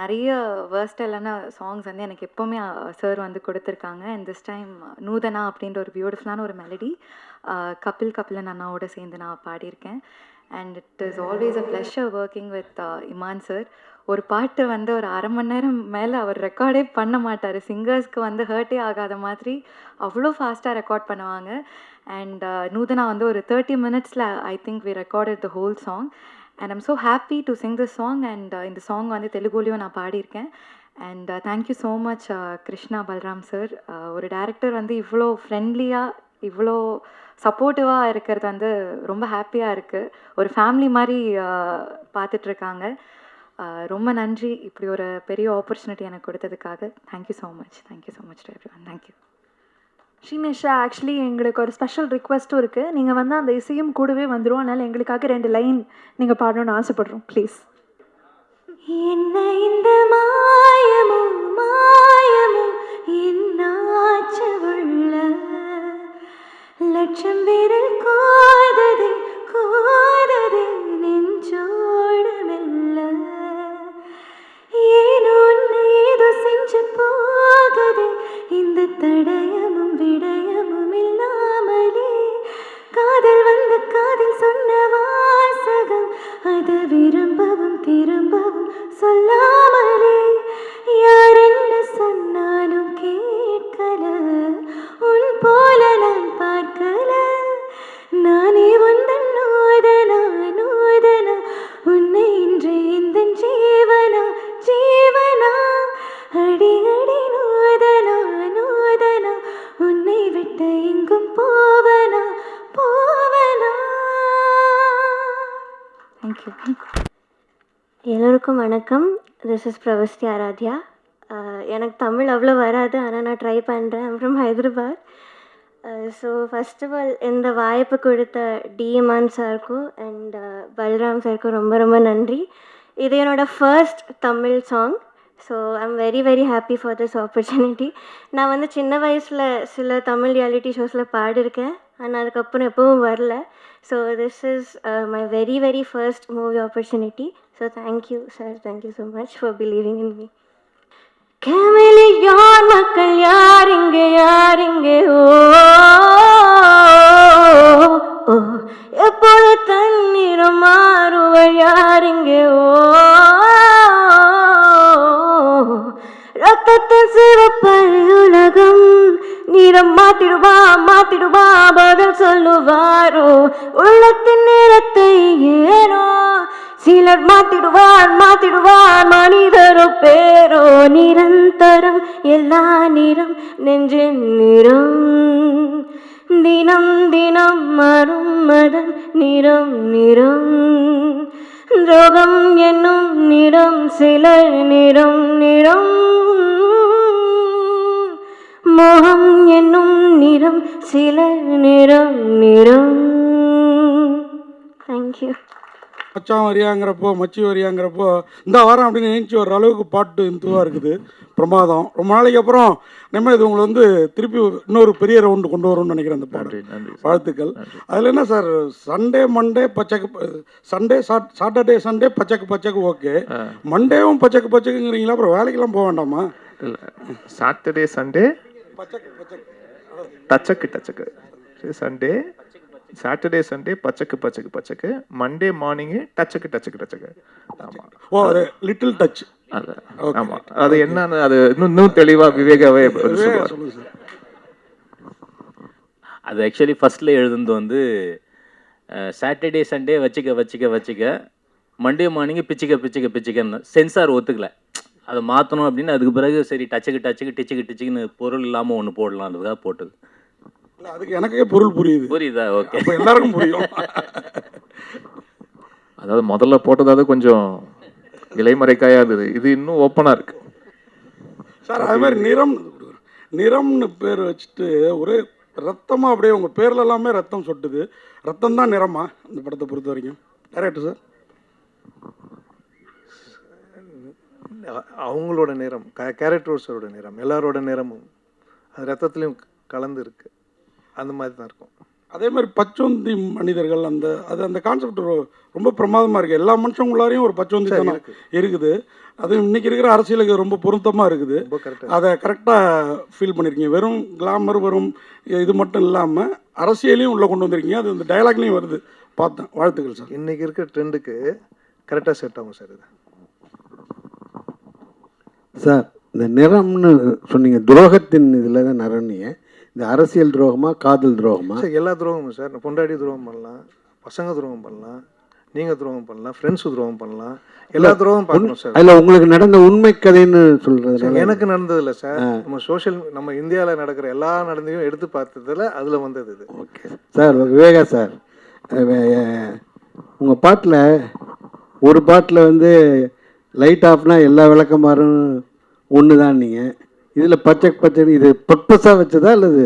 நிறைய வேர்ஸ்டைலான சாங்ஸ் வந்து எனக்கு எப்போவுமே சார் வந்து கொடுத்துருக்காங்க. அண்ட் திஸ் டைம் நூதனா அப்படின்ற ஒரு பியூட்டிஃபுல்லான ஒரு மெலடி கபிலன் அண்ணாவோட சேர்ந்து நான் பாடியிருக்கேன். And it is always a pleasure working with Imman sir. ஒரு பாட்டு வந்து ஒரு 1/2 மணி நேரம் மேலே அவர் ரெக்கார்டே பண்ண மாட்டார். சிங்கர்ஸ்க்கு வந்து ஹர்ட்டே ஆகாத மாதிரி அவ்வளோ ஃபாஸ்ட்டாக ரெக்கார்ட் பண்ணுவாங்க. அண்ட் நூதனா வந்து ஒரு 30 minutesல I think we recorded the whole song. And I'm so happy to sing this song. And இந்த சாங் வந்து தெலுங்குலேயும் நான் பாடியிருக்கேன். And thank you so much Krishna Balram sir. ஒரு டைரக்டர் வந்து இவ்வளோ ஃப்ரெண்ட்லியாக இவ்வளோ சப்போர்ட்டிவாக இருக்கிறது வந்து ரொம்ப ஹாப்பியாக இருக்குது. ஒரு ஃபேமிலி மாதிரி பார்த்துட்ருக்காங்க. ரொம்ப நன்றி இப்படி ஒரு பெரிய ஆப்பர்ச்சுனிட்டி எனக்கு கொடுத்ததுக்காக. Thank you so much to everyone. Thank you. Srinisha, actually எங்களுக்கு ஒரு ஸ்பெஷல் ரிக்வெஸ்ட்டும் இருக்குது. நீங்கள் வந்து அந்த இசையும் கூடவே வந்துடும். அதனால் எங்களுக்காக 2 லைன் நீங்கள் பாடணும்னு ஆசைப்படுறோம், ப்ளீஸ். என்ன இந்த மாயமும் மாயமும் என்னாச்சு உள்ள லட்சம் விரல் கோததே கோததே நெஞ்சோடு மெல்ல ஏனோ ஏதோ செஞ்சு போகதே இந்த தடயமும் விடயமும் இல்லாமலே காதல் வந்து காதல் சொன்ன வாசகம் அது விரும்பவும் திரும்பவும் சொல்லாமலே யார் என்ன சொன்னாலும் கேட்கல உன் போல நான் பார்க்கல நானே உந்தன் நூதனா நூதனா உன்னை இன்று இந்த ஜீவனா ஜீவனா அடி அடி நூதனா நூதனா உன்னை விட்டு எங்கும் போவனா போவனா. தேங்க்யூ. எல்லோருக்கும் வணக்கம். This is Pravasthi Aradhya. எனக்கு தமிழ் அவ்வளோ வராது, ஆனால் நான் ட்ரை பண்ணுறேன். I'm from Hyderabad. So first of all இந்த வாய்ப்பு கொடுத்த இமான் சாருக்கும் அண்ட் பல்ராம் சாருக்கும் ரொம்ப ரொம்ப நன்றி. இது என்னோடய first Tamil song. So I'm very very happy for this opportunity. நான் வந்து சின்ன வயசில் சில தமிழ் ரியாலிட்டி ஷோஸில் பாடியிருக்கேன், ஆனால் அதுக்கப்புறம் எப்பவும் வரல. So this is my very very first movie opportunity. So thank you sir, thank you so much for believing in me. கேமலி யார் மக்கள் யார் இங்கே ஓ எப்போது தண்ணீரம் மாறுவர் யார் இங்கே ரத்தத்தின் சிவப்பல் உலகம் நீ நிறம் மாத்திடுவா மாத்திடுவா பதில் சொல்லுவாரோ உள்ளத்தின் நிறத்தை ஏனோ சிலர் மாத்திடுவார் மாத்திடுவார் மனிதரோ பேரோ நிரந்தரம் எல்லா நிறம் நெஞ்சின் நிறம் தினம் தினம் மரும் மதன் நிறம் நிறம் ரோகம் என்னும் நிறம் சிலர் நிறம் நிறம் மோகம் என்னும் நிறம் சிலர் நிறம் நிறம். தேங்க்யூ. மச்சான் வரியாங்கிறப்போ மச்சி வரியாங்கிறப்போ இந்த வாரம் அப்படின்னு நினைச்சு வர்ற அளவுக்கு பாட்டு இதுவாக இருக்குது. பிரமாதம். ரொம்ப நாளைக்கு அப்புறம் நம்ம இது உங்களை வந்து திருப்பி இன்னொரு பெரிய ரவுண்டு கொண்டு வரும்னு நினைக்கிறேன் அந்த பாட்டு. வாழ்த்துக்கள். அதில் என்ன சார், சண்டே மண்டே பச்சைக்கு சண்டே சாட்டர்டே சண்டே பச்சைக்கு பச்சைக்கு ஓகே, மண்டேவும் பச்சைக்கு பச்சைக்குங்கிறீங்களா? அப்புறம் வேலைக்கெல்லாம் போக வேண்டாமா? இல்லை, சாட்டர்டே சண்டே பச்சைக்கு பச்சைக்கு டச்சக்கு டச்சக்கு, சண்டே சாட்டர்டே சண்டே பச்சைக்கு பச்சைக்கு பச்சைக்கு, மண்டே மார்னிங்கு டச்சக்கு டச்சக்கு டச்சக்கு. ஆமாம். ஓ, அது லிட்டில் டச். அது ஆமாம், அது என்னன்னு அது இன்னும் தெளிவாக விவேகாவே சொல்லுவார். அது ஆக்சுவலி ஃபஸ்ட்டில் எழுதுனது வந்து சாட்டர்டே சண்டே வச்சுக்க வச்சுக்க வச்சுக்க, மண்டே மார்னிங்கு பிச்சுக்க பிச்சுக்க பிச்சுக்கன்னு சென்சார் ஒத்துக்கல. அதை மாற்றணும் அப்படின்னு அதுக்கு பிறகு சரி டச்சுக்கு டச்சுக்கு டிச்சுக்கு டிச்சுக்குன்னு பொருள் இல்லாமல் ஒன்று போடலான்றதுக்காக போட்டது. அதுக்கு எனக்கே பொருள் புரியுதா? ஓகே, எல்லாருக்கும் புரியும். அதாவது முதல்ல போட்டதாவது கொஞ்சம் இலைமறைக்காயா இருந்தது, இது இன்னும் ஓப்பனாக இருக்கு சார். அது மாதிரி நிறம்னு பேர் வச்சுட்டு ஒரே ரத்தமாக அப்படியே உங்கள் பேரில் எல்லாமே ரத்தம் சொட்டுது. ரத்தம் தான் நிறமா இந்த படத்தை பொறுத்த வரைக்கும்? Correct sir. அவங்களோட நிறம், கேரக்டர்ஸோட நிறம், எல்லாரோட நிறமும் அது ரத்தத்துலேயும் கலந்து இருக்கு. அந்த மாதிரி தான் இருக்கும். அதே மாதிரி பச்சோந்தி மனிதர்கள் அந்த கான்செப்ட் ரொம்ப பிரமாதமாக இருக்குது. எல்லா மனுஷங்களாரையும் ஒரு பச்சோந்தி தனம் இருக்குது. அது இன்னைக்கு இருக்கிற அரசியலுக்கு ரொம்ப பொருத்தமாக இருக்குது. அதை கரெக்டாக ஃபீல் பண்ணியிருக்கீங்க. வெறும் கிளாமர் வெறும் இது மட்டும் இல்லாமல் அரசியலையும் உள்ளே கொண்டு வந்திருக்கீங்க. அது இந்த டயலாக்லேயும் வருது, பார்த்தேன். வாழ்த்துக்கள் சார். இன்றைக்கி இருக்கிற ட்ரெண்டுக்கு கரெக்டாக செட் ஆகும் சார். இது சார், இந்த நிறம்னு சொன்னீங்க, துரோகத்தின் இதில் தான் நிறம்னீங்க. இந்த அரசியல் துரோகமா காதல் துரோகமா? சார் எல்லா துரோகமும் சார். பொண்டாட்டி துரோகம் பண்ணலாம், பசங்க துரோகம் பண்ணலாம், நீங்கள் துரோகம் பண்ணலாம், ஃப்ரெண்ட்ஸு துரோகம் பண்ணலாம், எல்லா துரோகம் பண்ணணும் சார். அதில் உங்களுக்கு நடந்த உண்மை கதைன்னு சொல்கிறது? எனக்கு நடந்ததில்ல சார். நம்ம இந்தியாவில் நடக்கிற எல்லா நடந்தையும் எடுத்து பார்த்ததில் அதில் வந்தது இது. Okay sir. விவேகா சார், உங்கள் பாட்டில் ஒரு பாட்டில் வந்து லைட் ஆஃப்னா எல்லா விளக்கமாரும் ஒன்று தான். நீங்கள் இதில் பச்சை பச்சை இது பர்பஸாக வச்சதா அல்லது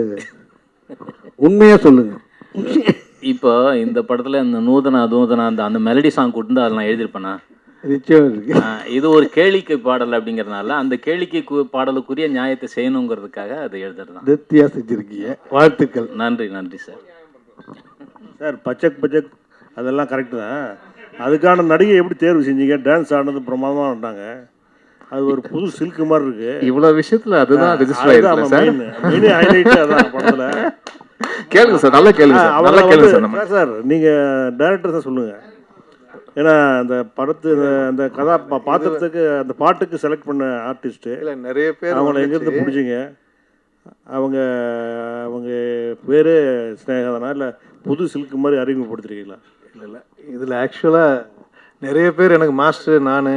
உண்மையாக சொல்லுங்கள். இப்போ இந்த படத்தில் இந்த நூதன அதூதனா அந்த மெலடி சாங் கொடுத்து அதில் நான் எழுதியிருப்பேனா? நிச்சயம் இருக்கு. இது ஒரு கேளிக்கை பாடல் அப்படிங்கிறதுனால அந்த கேளிக்கை பாடலுக்குரிய நியாயத்தை செய்யணுங்கிறதுக்காக அதை எழுதுறது தான். திருப்தியாக செஞ்சுருக்கீங்க. வாழ்த்துக்கள். நன்றி நன்றி சார். சார், பச்சக் பச்சக் அதெல்லாம் கரெக்டு தான். அதுக்கான நடிகை எப்படி தேர்வு செஞ்சீங்க? டான்ஸ் ஆனது பிரமாதமாக ஆட்டாங்க. அது ஒரு புது சில்க் மாதிரி இருக்கு. இவ்வளோ விஷயத்தில் அதுதான் ரெஜிஸ்டர் ஆகிருக்கு சார். மெயின் ஹைலைட் அதான் படத்தில். கேளுங்க சார், நல்லா கேளுங்க சார், நல்லா கேளுங்க சார். சார், நீங்கள் டைரக்டர் தான் சொல்லுங்கள். ஏன்னா அந்த படத்து அந்த பாத்திரத்துக்கு அந்த பாட்டுக்கு செலக்ட் பண்ண ஆர்டிஸ்ட்டு இல்லை நிறைய பேர் அவங்கள எங்கேருந்து பிடிச்சிங்க? அவங்க அவங்க பேர் ஸ்னேகாதானா இல்லை புது சில்க் மாதிரி அறிமுகப்படுத்துறீங்களா? இல்லை, இதில் ஆக்சுவலாக நிறைய பேர் எனக்கு மாஸ்டர் நான்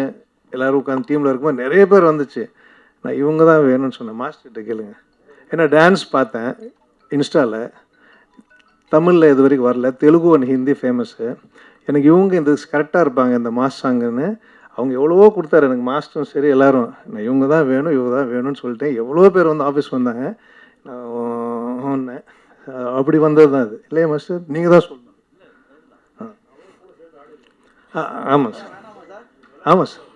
எல்லோரும் உட்காந்து டீமில் இருக்கும்போது நிறைய பேர் வந்துச்சு. நான் இவங்க தான் வேணும்னு சொன்னேன். மாஸ்டர்கிட்ட கேளுங்க. ஏன்னா டான்ஸ் பார்த்தேன் இன்ஸ்டாவில், தமிழில் இது வரைக்கும் வரல, தெலுங்கு அண்ட் ஹிந்தி ஃபேமஸ்ஸு. எனக்கு இவங்க இந்த கரெக்டாக இருப்பாங்க இந்த மாஸ் சாங்குன்னு அவங்க எவ்வளவோ கொடுத்தாரு எனக்கு. மாஸ்டரும் சரி எல்லோரும் நான் இவங்க தான் வேணும் இவங்க தான் வேணும்னு சொல்லிட்டேன். எவ்வளோ பேர் வந்து ஆஃபீஸ் வந்தாங்க. நான் ஒன்று அப்படி வந்தது தான் அது. இல்லையா மாஸ்டர்? நீங்கள் தான் சொல்லணும். ஆமாம் சார், ஆமாம் சார்.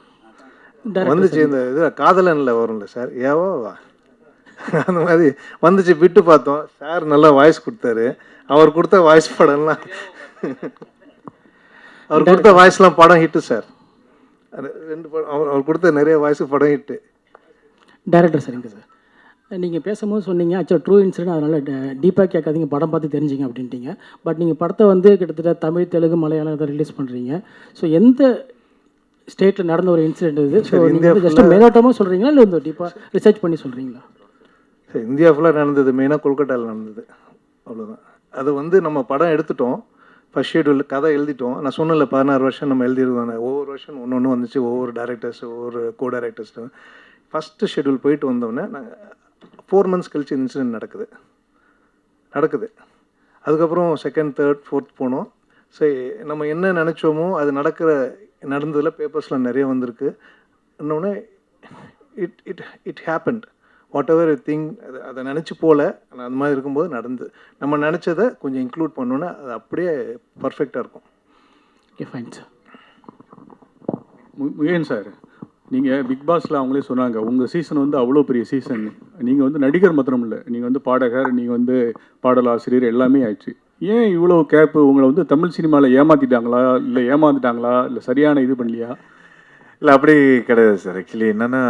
வந்துச்சு இந்த இது காதலனில் வரும்ல சார், ஏவோ வா அந்த மாதிரி வந்துச்சு. விட்டு பார்த்தோம். சார் நல்லா வாய்ஸ் கொடுத்தாரு. அவர் கொடுத்த வாய்ஸ் படம்லாம் அவர் கொடுத்த வாய்ஸ்லாம் படம் ஹிட்டு சார். 2 படம் அவர் கொடுத்த நிறைய வாய்ஸ் படம் ஹிட்டு. டேரக்டர் சரிங்க சார், நீங்கள் பேசும்போது சொன்னீங்க ஆக்சுவலாக ட்ரூ இன்சிடென்ட், அதனால் டீப்பாக கேட்காதீங்க, படம் பார்த்து தெரிஞ்சிங்க அப்படின்ட்டீங்க. பட் நீங்கள் படத்தை வந்து கிட்டத்தட்ட தமிழ் தெலுங்கு மலையாளம் இதை ரிலீஸ் பண்ணுறீங்க. ஸோ எந்த ஸ்டேட்டில் நடந்த ஒரு இன்சிடென்ட் இது? ஸோ நீங்கள் ஜஸ்ட் மேலோட்டமாக சொல்கிறீங்களா இல்லை இந்த டீப்பாக ரிசர்ச் பண்ணி சொல்கிறீங்களா? இந்தியா ஃபுல்லாக நடந்தது, மெயினாக கொல்கட்டாவில் நடந்தது, அவ்வளோதான். அது வந்து நம்ம படம் எடுத்துட்டோம், ஃபஸ்ட் ஷெட்யூல் கதை எழுதிட்டோம். நான் சொன்னல 16 வருஷம் நம்ம எழுதிருந்தோம். ஒவ்வொரு வருஷம் ஒன்று ஒன்று வந்துச்சு, ஒவ்வொரு டேரக்டர்ஸ், ஒவ்வொரு கோ டேரக்டர்ஸ். ஃபஸ்ட்டு ஷெட்யூல் போயிட்டு வந்தோடனே நாங்கள் 4 months கழிச்சு இன்சிடென்ட் நடக்குது. அதுக்கப்புறம் செகண்ட், தேர்ட், ஃபோர்த் போனோம். சரி, நம்ம என்ன நினச்சோமோ அது நடந்ததில் பேப்பர்ஸில் நிறைய வந்திருக்கு. இன்னொன்று it happened what ever thing. அதை நினச்சி போகல, ஆனால் அது மாதிரி இருக்கும்போது நடந்து நம்ம நினச்சதை கொஞ்சம் இன்க்ளூட் பண்ணோன்னா அது அப்படியே பர்ஃபெக்டாக இருக்கும். Okay, fine sir. Mugen sir, நீங்கள் பிக் பாஸில் அவங்களே சொன்னாங்க உங்கள் சீசன் வந்து அவ்வளோ பெரிய சீசன். நீங்கள் வந்து நடிகர் மாத்திரம் இல்லை, நீங்கள் வந்து பாடகர், நீங்கள் வந்து பாடலாசிரியர் எல்லாமே ஆயிடுச்சு. ஏன் இவ்வளோ கேப்பு? உங்களை வந்து தமிழ் சினிமாவில் ஏமாற்றிட்டாங்களா, இல்லை ஏமாந்துட்டாங்களா, இல்லை சரியான இது பண்ணலையா? இல்லை, அப்படி கிடையாது சார். ஆக்சுவலி என்னென்னா,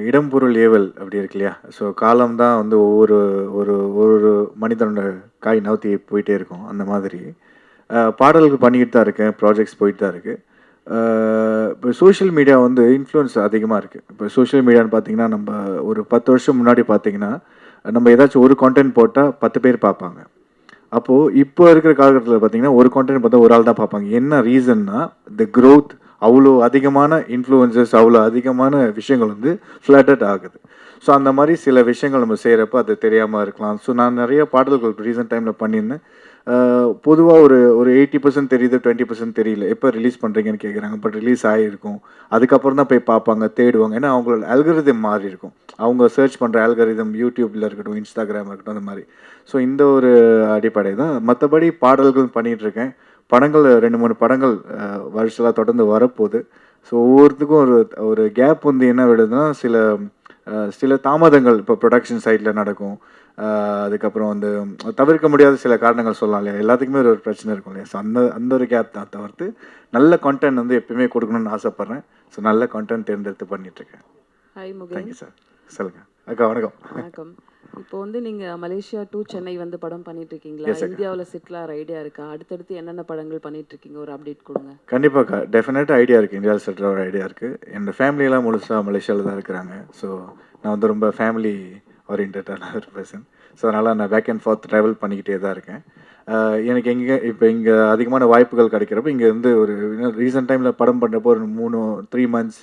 இடம் பொருள் ஏவல் அப்படி இருக்கு இல்லையா? ஸோ காலம் தான் வந்து ஒவ்வொரு ஒரு மனிதனோட காய் நவுத்தி போயிட்டே இருக்கும். அந்த மாதிரி பாடல்கள் பண்ணிக்கிட்டு தான் இருக்கேன், ப்ராஜெக்ட்ஸ் போயிட்டு தான் இருக்குது. இப்போ சோஷியல் மீடியா வந்து இன்ஃப்ளூயன்ஸ் அதிகமாக இருக்குது. இப்போ சோஷியல் மீடியான்னு பார்த்தீங்கன்னா, நம்ம ஒரு 10 வருஷம் முன்னாடி பார்த்தீங்கன்னா, நம்ம ஏதாச்சும் ஒரு கான்டென்ட் போட்டால் 10 பேர் பார்ப்பாங்க. அப்போது இப்போ இருக்கிற காலகட்டத்தில் பார்த்தீங்கன்னா, ஒரு கான்டென்ட் பார்த்தா ஒரு ஆள் தான் பார்ப்பாங்க. என்ன ரீசன்னா, த க்ரோத், அவ்வளோ அதிகமான இன்ஃப்ளூயன்சஸ், அவ்வளோ அதிகமான விஷயங்கள் வந்து ஃப்ளட்டட் ஆகுது. ஸோ அந்த மாதிரி சில விஷயங்கள் நம்ம செய்கிறப்ப அது தெரியாமல் இருக்கலாம். ஸோ நான் நிறைய பாடல்கள் ரீசெண்ட் டைமில் பண்ணியிருந்தேன். பொதுவாக ஒரு 80% தெரியுது, 20% தெரியல. எப்போ ரிலீஸ் பண்ணுறீங்கன்னு கேட்குறாங்க. பட் ரிலீஸ் ஆகிருக்கும், அதுக்கப்புறம் தான் போய் பார்ப்பாங்க, தேடுவாங்க. ஏன்னா அவங்களோட அல்கரிதம் மாறி இருக்கும். அவங்க சர்ச் பண்ணுற அல்கரிதம் யூடியூப்பில் இருக்கட்டும், இன்ஸ்டாகிராம் இருக்கட்டும், அந்த மாதிரி. ஸோ இந்த ஒரு அடிப்படை தான். மற்றபடி பாடல்கள் பண்ணிகிட்ருக்கேன். படங்கள் 2-3 படங்கள் வருஷலாக தொடர்ந்து வரப்போகுது. ஸோ ஒவ்வொருத்துக்கும் ஒரு கேப் வந்து என்ன விடுதுன்னா, சில தாமதங்கள் இப்போ ப்ரொடக்ஷன் சைடில் நடக்கும். அதுக்கப்புறம் வந்து தவிர்க்க முடியாத சில காரணங்கள் சொல்லலாம் இல்லையா? எல்லாத்துக்குமே ஒரு பிரச்சனை இருக்கும் இல்லையா? ஸோ அந்த ஒரு கேப் தான் தவிர்த்து நல்ல கான்டென்ட் வந்து எப்பயுமே கொடுக்கணும்னு ஆசைப்பட்றேன். ஸோ நல்ல கான்டென்ட் தேர்ந்தெடுத்து பண்ணிகிட்ருக்கேன். ஹாய் முகேன். Thank you sir. சொல்லுங்கள் அக்கா. வணக்கம். வணக்கம். இப்போ வந்து நீங்கள் மலேசியா டு சென்னை வந்து படம் பண்ணிட்டு இருக்கீங்களா? இந்தியாவில் செட்டில் ஆகிற ஐடியா இருக்கா? அடுத்தடுத்து என்னென்ன படங்கள் பண்ணிட்டு இருக்கீங்க? ஒரு அப்டேட் கொடுங்க. கண்டிப்பாக்கா, டெஃபினட்டாக ஐடியா இருக்குது. இந்தியாவில் செட்டில் ஆகிற ஐடியா இருக்குது. என்னோடய ஃபேமிலியெல்லாம் முழுசாக மலேசியாவில் தான் இருக்கிறாங்க. ஸோ நான் வந்து ரொம்ப ஃபேமிலி ஓரியன்டான ஒரு பர்சன். ஸோ அதனால் நான் பேக் அண்ட் ஃபார்த் ட்ராவல் பண்ணிக்கிட்டே தான் இருக்கேன். எனக்கு இங்கே அதிகமான வாய்ப்புகள் கிடைக்கிறப்ப இங்கே இருந்து ஒரு ரீசெண்ட் டைமில் படம் பண்ணுறப்போ ஒரு 3 months,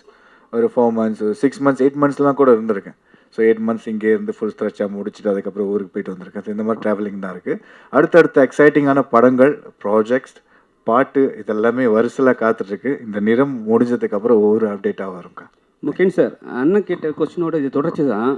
ஒரு 4 months, 6 months, 8 monthsலாம் கூட இருந்திருக்கேன். ஸோ 8 months இங்கே இருந்து ஃபுல் ஸ்ட்ரெச்சாக முடிச்சுட்டு அதுக்கப்புறம் ஊருக்கு போயிட்டு வந்திருக்கேன். ஸோ இந்த மாதிரி ட்ராவலிங் தான் இருக்குது. அடுத்தடுத்த எக்ஸைட்டிங்கான படங்கள், ப்ராஜெக்ட்ஸ், பாட்டு இதெல்லாமே வரிசையில் காத்துட்ருக்கு. இந்த நிறம் முடிஞ்சதுக்கப்புறம் ஒவ்வொரு அப்டேட்டாக வரும்க்கா. முகேன் சார், அண்ணன் கேட்ட கொஸ்டினோட இது தொடர்ச்சி தான்.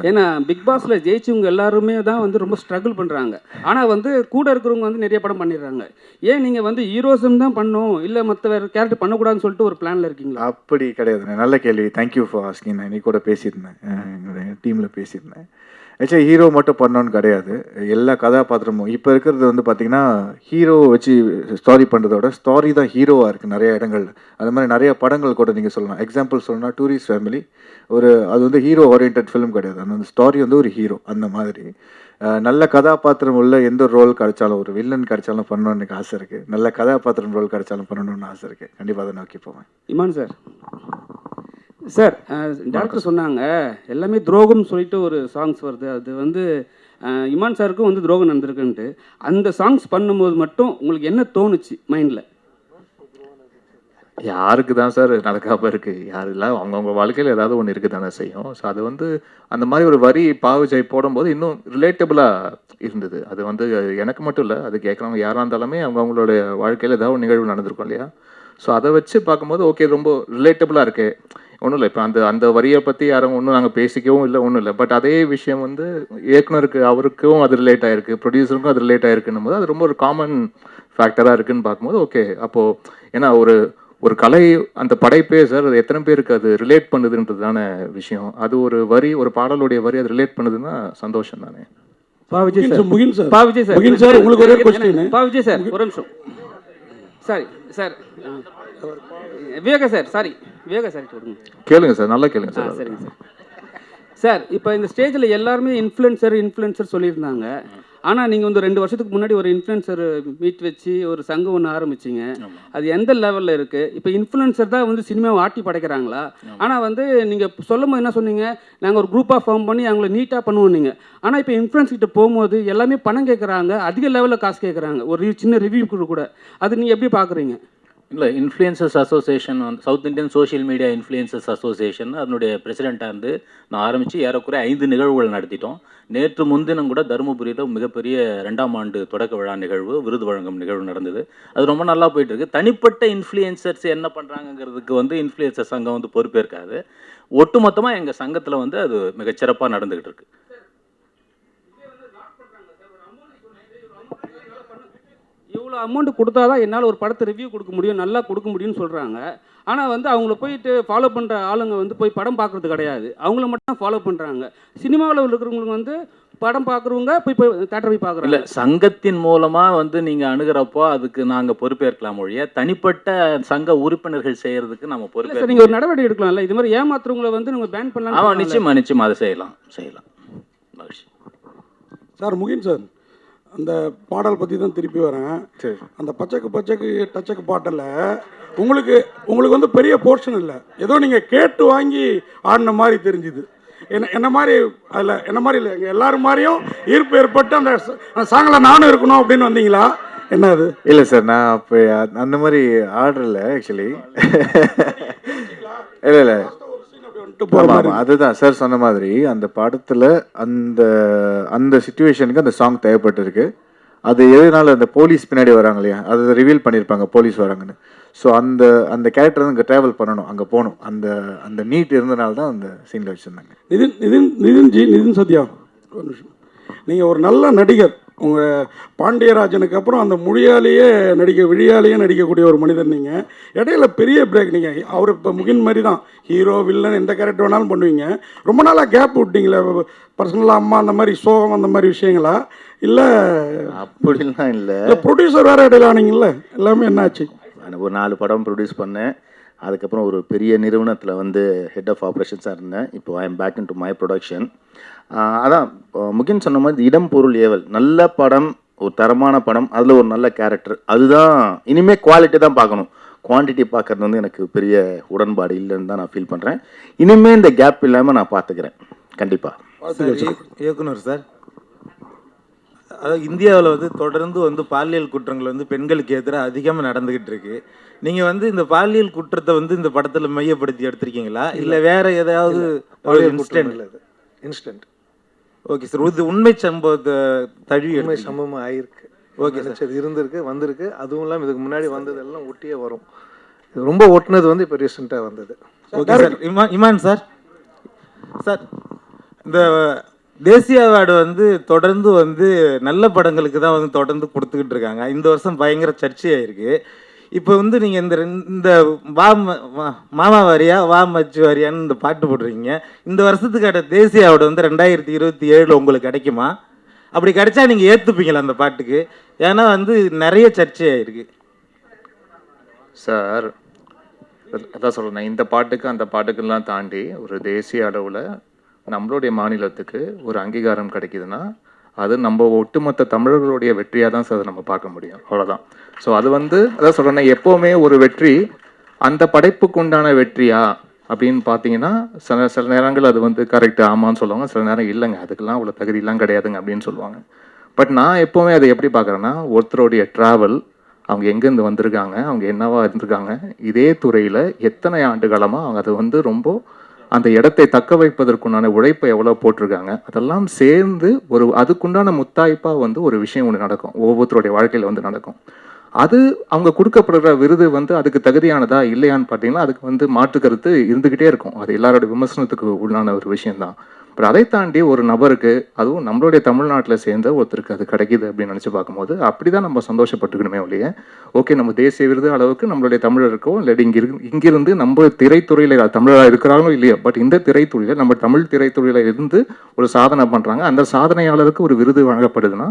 ஏன்னா பிக் பாஸில் ஜெயிச்சவங்க எல்லாருமே தான் வந்து ரொம்ப ஸ்ட்ரகிள் பண்ணுறாங்க. ஆனால் வந்து கூட இருக்கிறவங்க வந்து நிறைய படம் பண்ணிடுறாங்க. ஏன் நீங்கள் வந்து ஹீரோசம் தான் பண்ணணும், இல்லை மற்ற வேறு கேரக்டர் பண்ணக்கூடாதுன்னு சொல்லிட்டு ஒரு பிளானில் இருக்கீங்களா? அப்படி கிடையாதுண்ணே. நல்ல கேள்வி. Thank you for asking. நான் இன்னைக்கு கூட பேசியிருந்தேன், எங்களுடைய டீமில் பேசியிருந்தேன். ஆக்சுவலி ஹீரோ மட்டும் பண்ணோன்னு கிடையாது, எல்லா கதாபாத்திரமும். இப்போ இருக்கிறது வந்து பார்த்திங்கன்னா, ஹீரோவை வச்சு ஸ்டாரி பண்ணுறதோட ஸ்டாரி தான் ஹீரோவாக இருக்குது நிறைய இடங்கள். அது மாதிரி நிறைய படங்கள் கூட நீங்கள் சொல்லலாம். எக்ஸாம்பிள் சொல்லணும்னா டூரிஸ்ட் ஃபேமிலி, அது வந்து ஹீரோ ஓரியன்ட் ஃபிலிம் கிடையாது. அந்த ஸ்டாரி வந்து ஒரு ஹீரோ. அந்த மாதிரி நல்ல கதாபாத்திரம் உள்ள எந்த ரோல் கிடைச்சாலும், ஒரு வில்லன் கிடைச்சாலும் பண்ணணும்னு எனக்கு ஆசை இருக்குது. நல்ல கதாபாத்திரம் ரோல் கிடைச்சாலும் பண்ணணும்னு ஆசை இருக்குது. கண்டிப்பாக அதை நோக்கி போவேன். இமான் சார், சார் டேரக்டர் சொன்னாங்க எல்லாமே துரோகம்னு சொல்லிட்டு ஒரு சாங்ஸ் வருது. அது வந்து இமான் சாருக்கும் வந்து துரோகம் நடந்திருக்குன்ட்டு. அந்த சாங்ஸ் பண்ணும்போது மட்டும் உங்களுக்கு என்ன தோணுச்சு மைண்டில்? யாருக்கு தான் சார் நடக்காமல் இருக்குது? யாரெல்லாம் அவங்கவுங்க வாழ்க்கையில் ஏதாவது ஒன்று இருக்குது தானே செய்யும். ஸோ அது வந்து அந்த மாதிரி ஒரு வரி பாவிஜய் போடும்போது இன்னும் ரிலேட்டபிளாக இருந்தது. அது வந்து எனக்கு மட்டும் இல்லை, அது கேட்குறவங்க யாராக இருந்தாலுமே அவங்கவுங்களோட வாழ்க்கையில் ஏதாவது ஒரு நிகழ்வு நடந்திருக்கும் இல்லையா? ஸோ அதை வச்சு பார்க்கும்போது ஓகே, ரொம்ப ரிலேட்டபிளாக இருக்குது. ஒன்றும் இல்லை, இப்போ அந்த வரியை பற்றி யாரும் ஒன்றும் நாங்கள் பேசிக்கவும் இல்லை, ஒன்றும் இல்லை. பட் அதே விஷயம் வந்து இயக்குனருக்கு, அவருக்கும் அது ரிலேட் ஆகிருக்கு, ப்ரொடியூசருக்கும் அது ரிலேட் ஆகிருக்குன்னும் போது அது ரொம்ப ஒரு காமன் ஃபேக்டராக இருக்குதுன்னு பார்க்கும்போது ஓகே. அப்போது ஏன்னா ஒரு கலை, அந்த படைப்பே சார், அது எத்தனை பேருக்கு அது ரிலேட் பண்ணுதுன்றதுதான விஷயம். அது ஒரு வரி, ஒரு பாடலுடைய வரி அது ரிலேட் பண்ணுதுன்னா சந்தோஷம் தானே. Pavijay sir, Mugen sir, Pavijay sir, Mugen sir, உங்களுக்கு ஒரே क्वेश्चन. பாவிஜய் சார் ஒரு நிமிஷம். Sorry sir, Viveka sir, sorry Viveka sir சொல்லுங்க. கேளுங்க சார், நல்லா கேளுங்க சார். சரிங்க சார். சார் இப்போ இந்த ஸ்டேஜில் எல்லாருமே இன்ஃப்ளூயன்சர் சொல்லியிருந்தாங்க. ஆனால் நீங்கள் வந்து 2 வருஷத்துக்கு முன்னாடி ஒரு இன்ஃப்ளூயன்சர் மீட் வச்சு ஒரு சங்கம் ஒன்று ஆரம்பிச்சிங்க. அது எந்த லெவலில் இருக்குது? இப்போ இன்ஃப்ளூயன்சர் தான் வந்து சினிமாவை ஆட்டி படைக்கிறாங்களா? ஆனால் வந்து நீங்கள் சொல்லும் போது என்ன சொன்னீங்க, நாங்கள் ஒரு குரூப்பாக ஃபார்ம் பண்ணி அவங்கள நீட்டாக பண்ணுவோம் நீங்கள். ஆனால் இப்போ இன்ஃப்ளூயன்ஸ் கிட்ட போகும்போது எல்லாமே பணம் கேட்குறாங்க, அதிக லெவலில் காசு கேட்குறாங்க, ஒரு சின்ன ரிவ்யூ கூட. அது நீங்கள் எப்படி பார்க்குறீங்க? இல்லை, இன்ஃப்ளூயன்சர்ஸ் அசோசியேஷன் வந்து south Indian social media influencers association அதனுடைய பிரசிடெண்ட்டாக இருந்து நான் ஆரம்பித்து ஏறக்குறைய 5 நிகழ்வுகள் நடத்திட்டோம். நேற்று முன்தினம் கூட தருமபுரியில் மிகப்பெரிய 2ஆம் ஆண்டு தொடக்க விழா நிகழ்வு, விருது வழங்கும் நிகழ்வு நடந்தது. அது ரொம்ப நல்லா போயிட்டுருக்கு. தனிப்பட்ட இன்ஃப்ளூயன்சர்ஸ் என்ன பண்ணுறாங்கிறதுக்கு வந்து இன்ஃப்ளூயன்சர் சங்கம் வந்து பொறுப்பேற்காது. ஒட்டுமொத்தமாக எங்கள் சங்கத்தில் வந்து அது மிகச்சிறப்பாக நடந்துக்கிட்டு இருக்கு. இவ்வளோ அமௌண்ட் கொடுத்தா தான் என்னால் ஒரு படத்தை ரிவ்யூ கொடுக்க முடியும், நல்லா கொடுக்க முடியும்னு சொல்கிறாங்க. ஆனால் வந்து அவங்கள போயிட்டு ஃபாலோ பண்ணுற ஆளுங்க வந்து போய் படம் பார்க்குறது கிடையாது, அவங்கள மட்டும் தான் ஃபாலோ பண்ணுறாங்க. சினிமாவில் இருக்கிறவங்களுக்கு வந்து படம் பார்க்குறவங்க போய் தேட்டர் போய் பார்க்குறாங்க. இல்லை, சங்கத்தின் மூலமாக வந்து நீங்கள் அணுகிறப்போ அதுக்கு நாங்கள் பொறுப்பேற்கலாம் ஒழிய தனிப்பட்ட சங்க உறுப்பினர்கள் செய்கிறதுக்கு நம்ம பொறுப்பேற்க. நீங்கள் ஒரு நடவடிக்கை எடுக்கலாம்ல, இது மாதிரி ஏமாத்துறவங்களை வந்து நம்ம பேன் பண்ணலாம். ஆமாம், நிச்சயமாக அதை செய்யலாம். மகிழ்ச்சி சார். முகின் சார், அந்த பாடல் பற்றி தான் திருப்பி வரேன். அந்த பச்சைக்கு டச்சக்கு பாட்டில் உங்களுக்கு வந்து பெரிய போர்ஷன் இல்லை, ஏதோ நீங்கள் கேட்டு வாங்கி ஆடின மாதிரி தெரிஞ்சுது. என்ன மாதிரி அதில் என்ன மாதிரி இல்லை, எங்கள் எல்லாரும் மாதிரியும் ஈர்ப்பு ஏற்பட்டு அந்த சாங்கில் நானும் இருக்கணும் அப்படின்னு வந்தீங்களா? என்ன அது? இல்லை சார், நான் அப்போ அந்த மாதிரி ஆர்டரில் ஆக்சுவலி இல்லை அதுதான் சார் சொன்ன மாதிரி அந்த படத்தில் அந்த சிச்சுவேஷனுக்கு அந்த சாங் தேவைப்பட்டிருக்கு. அது எதனால அந்த போலீஸ் பின்னாடி வராங்க இல்லையா, அதை ரிவீல் பண்ணியிருப்பாங்க போலீஸ் வராங்கன்னு. ஸோ அந்த கேரக்டர் வந்து இங்கே ட்ராவல் பண்ணணும், அங்கே போகணும், அந்த நீட் இருந்தனால தான் அந்த சீனில் வச்சுருந்தாங்க. நிதின் சத்யா, ஒரு நிமிஷம். நீங்கள் ஒரு நல்ல நடிகர். உங்கள் பாண்டியராஜனுக்கு அப்புறம் அந்த விழியாலேயே நடிக்கக்கூடிய ஒரு மனிதர் நீங்கள். இடையில பெரிய பிரேக். நீங்கள் அவர் இப்போ முகின் மாதிரி தான், ஹீரோ வில்லன் எந்த கேரக்டர் வேணாலும் பண்ணுவீங்க. ரொம்ப நாளாக கேப் விட்டீங்களே, பர்சனலாக அம்மா அந்த மாதிரி சோகம் அந்த மாதிரி விஷயங்களா? இல்லை அப்படிலாம் இல்லை. ப்ரொடியூசர் வேறு இடையில ஆனீங்கல்ல, எல்லாமே என்னாச்சு? ஒரு 4 படம் ப்ரொடியூஸ் பண்ணேன். அதுக்கப்புறம் ஒரு பெரிய நிறுவனத்தில் வந்து ஹெட் ஆஃப் ஆப்ரேஷன்ஸாக இருந்தேன். இப்போ I am back in to my production. அதான் முகின் சொன்ன மாதிரி இடம் பொருள் ஏவல், நல்ல படம், ஒரு தரமான படம், அதில் ஒரு நல்ல கேரக்டர், அதுதான். இனிமேல் குவாலிட்டி தான் பார்க்கணும், குவான்டிட்டி பார்க்குறது வந்து எனக்கு பெரிய உடன்பாடு இல்லைன்னு தான் நான் ஃபீல் பண்ணுறேன். இனிமேல் இந்த கேப் இல்லாமல் நான் பார்த்துக்கிறேன் கண்டிப்பாக. இயக்குனர் சார், அதாவது இந்தியாவில் வந்து தொடர்ந்து வந்து பாலியல் குற்றங்கள் வந்து பெண்களுக்கு எதிராக அதிகமாக நடந்துக்கிட்டு இருக்கு. நீங்கள் வந்து இந்த பாலியல் குற்றத்தை வந்து இந்த படத்தில் மையப்படுத்தி எடுத்திருக்கீங்களா, இல்லை வேற ஏதாவது இன்சிடென்ட்? ஓகே சார், இது உண்மை சம்பவத்தை தழுவி உண்மை சம்பவமாக ஆயிருக்கு. ஓகே சார், இருந்திருக்கு, வந்திருக்கு. அதுவும் இல்லாமல் இதுக்கு முன்னாடி வந்ததெல்லாம் ஒட்டியே வரும். ரொம்ப ஒட்டினது வந்து இப்போ ரீசெண்டாக வந்தது. Okay sir. இமான் சார், இந்த தேசிய அவார்டு வந்து தொடர்ந்து வந்து நல்ல படங்களுக்கு தான் வந்து தொடர்ந்து கொடுத்துக்கிட்டு இருக்காங்க. இந்த வருஷம் பயங்கர சர்ச்சையாயிருக்கு. இப்போ வந்து நீங்கள் இந்த மாமா வாரியா வா மச்சு வாரியான்னு இந்த பாட்டு போடுறீங்க. இந்த வருஷத்துக்கான தேசிய அவார்டு வந்து 2027 உங்களுக்கு கிடைக்குமா? அப்படி கிடைச்சா நீங்கள் ஏற்றுப்பீங்களா அந்த பாட்டுக்கு? ஏன்னா வந்து நிறைய சர்ச்சையாயிருக்கு சார். அதான் சொல்கிறேன், இந்த பாட்டுக்கு அந்த பாட்டுக்கெல்லாம் தாண்டி ஒரு தேசிய அளவில் நம்மளுடைய மாநிலத்துக்கு ஒரு அங்கீகாரம் கிடைக்குதுன்னா அது நம்ம ஒட்டுமொத்த தமிழர்களுடைய வெற்றியாக தான் சார் நம்ம பார்க்க முடியும், அவ்வளோதான். ஸோ அது வந்து அதான் சொல்கிறேன்னா, எப்போவுமே ஒரு வெற்றி அந்த படைப்புக்கு உண்டான வெற்றியா அப்படின்னு பார்த்தீங்கன்னா சில நேரங்கள் அது வந்து கரெக்டு ஆமான்னு சொல்லுவாங்க, சில நேரம் இல்லைங்க அதுக்கெல்லாம் அவ்வளோ தகுதியெல்லாம் கிடையாதுங்க அப்படின்னு சொல்லுவாங்க. பட் நான் எப்போவுமே அதை எப்படி பார்க்குறேன்னா, ஒருத்தருடைய ட்ராவல், அவங்க எங்கேருந்து வந்திருக்காங்க, அவங்க என்னவா இருந்திருக்காங்க, இதே துறையில் எத்தனை ஆண்டு காலமாக அவங்க அதை வந்து ரொம்ப அந்த இடத்தை தக்க வைப்பதற்குண்டான உழைப்பை எவ்வளோ போட்டிருக்காங்க, அதெல்லாம் சேர்ந்து ஒரு அதுக்குண்டான முத்தாய்ப்பாக வந்து ஒரு விஷயம் ஒன்று நடக்கும், ஒவ்வொருத்தருடைய வாழ்க்கையில் வந்து நடக்கும். அது அவங்க கொடுக்கப்படுற விருது வந்து அதுக்கு தகுதியானதா இல்லையான்னு பார்த்தீங்கன்னா அதுக்கு வந்து மாற்று கருத்து இருந்துக்கிட்டே இருக்கும். அது எல்லாரோட விமர்சனத்துக்கு உள்ளான ஒரு விஷயம்தான். பட் அதை தாண்டி ஒரு நபருக்கு, அதுவும் நம்மளுடைய தமிழ்நாட்டில் சேர்ந்த ஒருத்தருக்கு அது கிடைக்கிது அப்படின்னு நினச்சி பார்க்கும்போது அப்படி தான் நம்ம சந்தோஷப்பட்டுக்கணுமே ஒழிய, ஓகே நம்ம தேசிய விருது அளவுக்கு நம்மளுடைய தமிழருக்கோ இல்லாட்டி இங்கிருந்து நம்ம திரைத்துறையில் தமிழராக இருக்கிறாங்களோ இல்லையோ, பட் இந்த திரைத்துறையில் நம்ம தமிழ் திரைத்துறையில் இருந்து ஒரு சாதனை பண்ணுறாங்க, அந்த சாதனையாளருக்கு ஒரு விருது வழங்கப்படுதுன்னா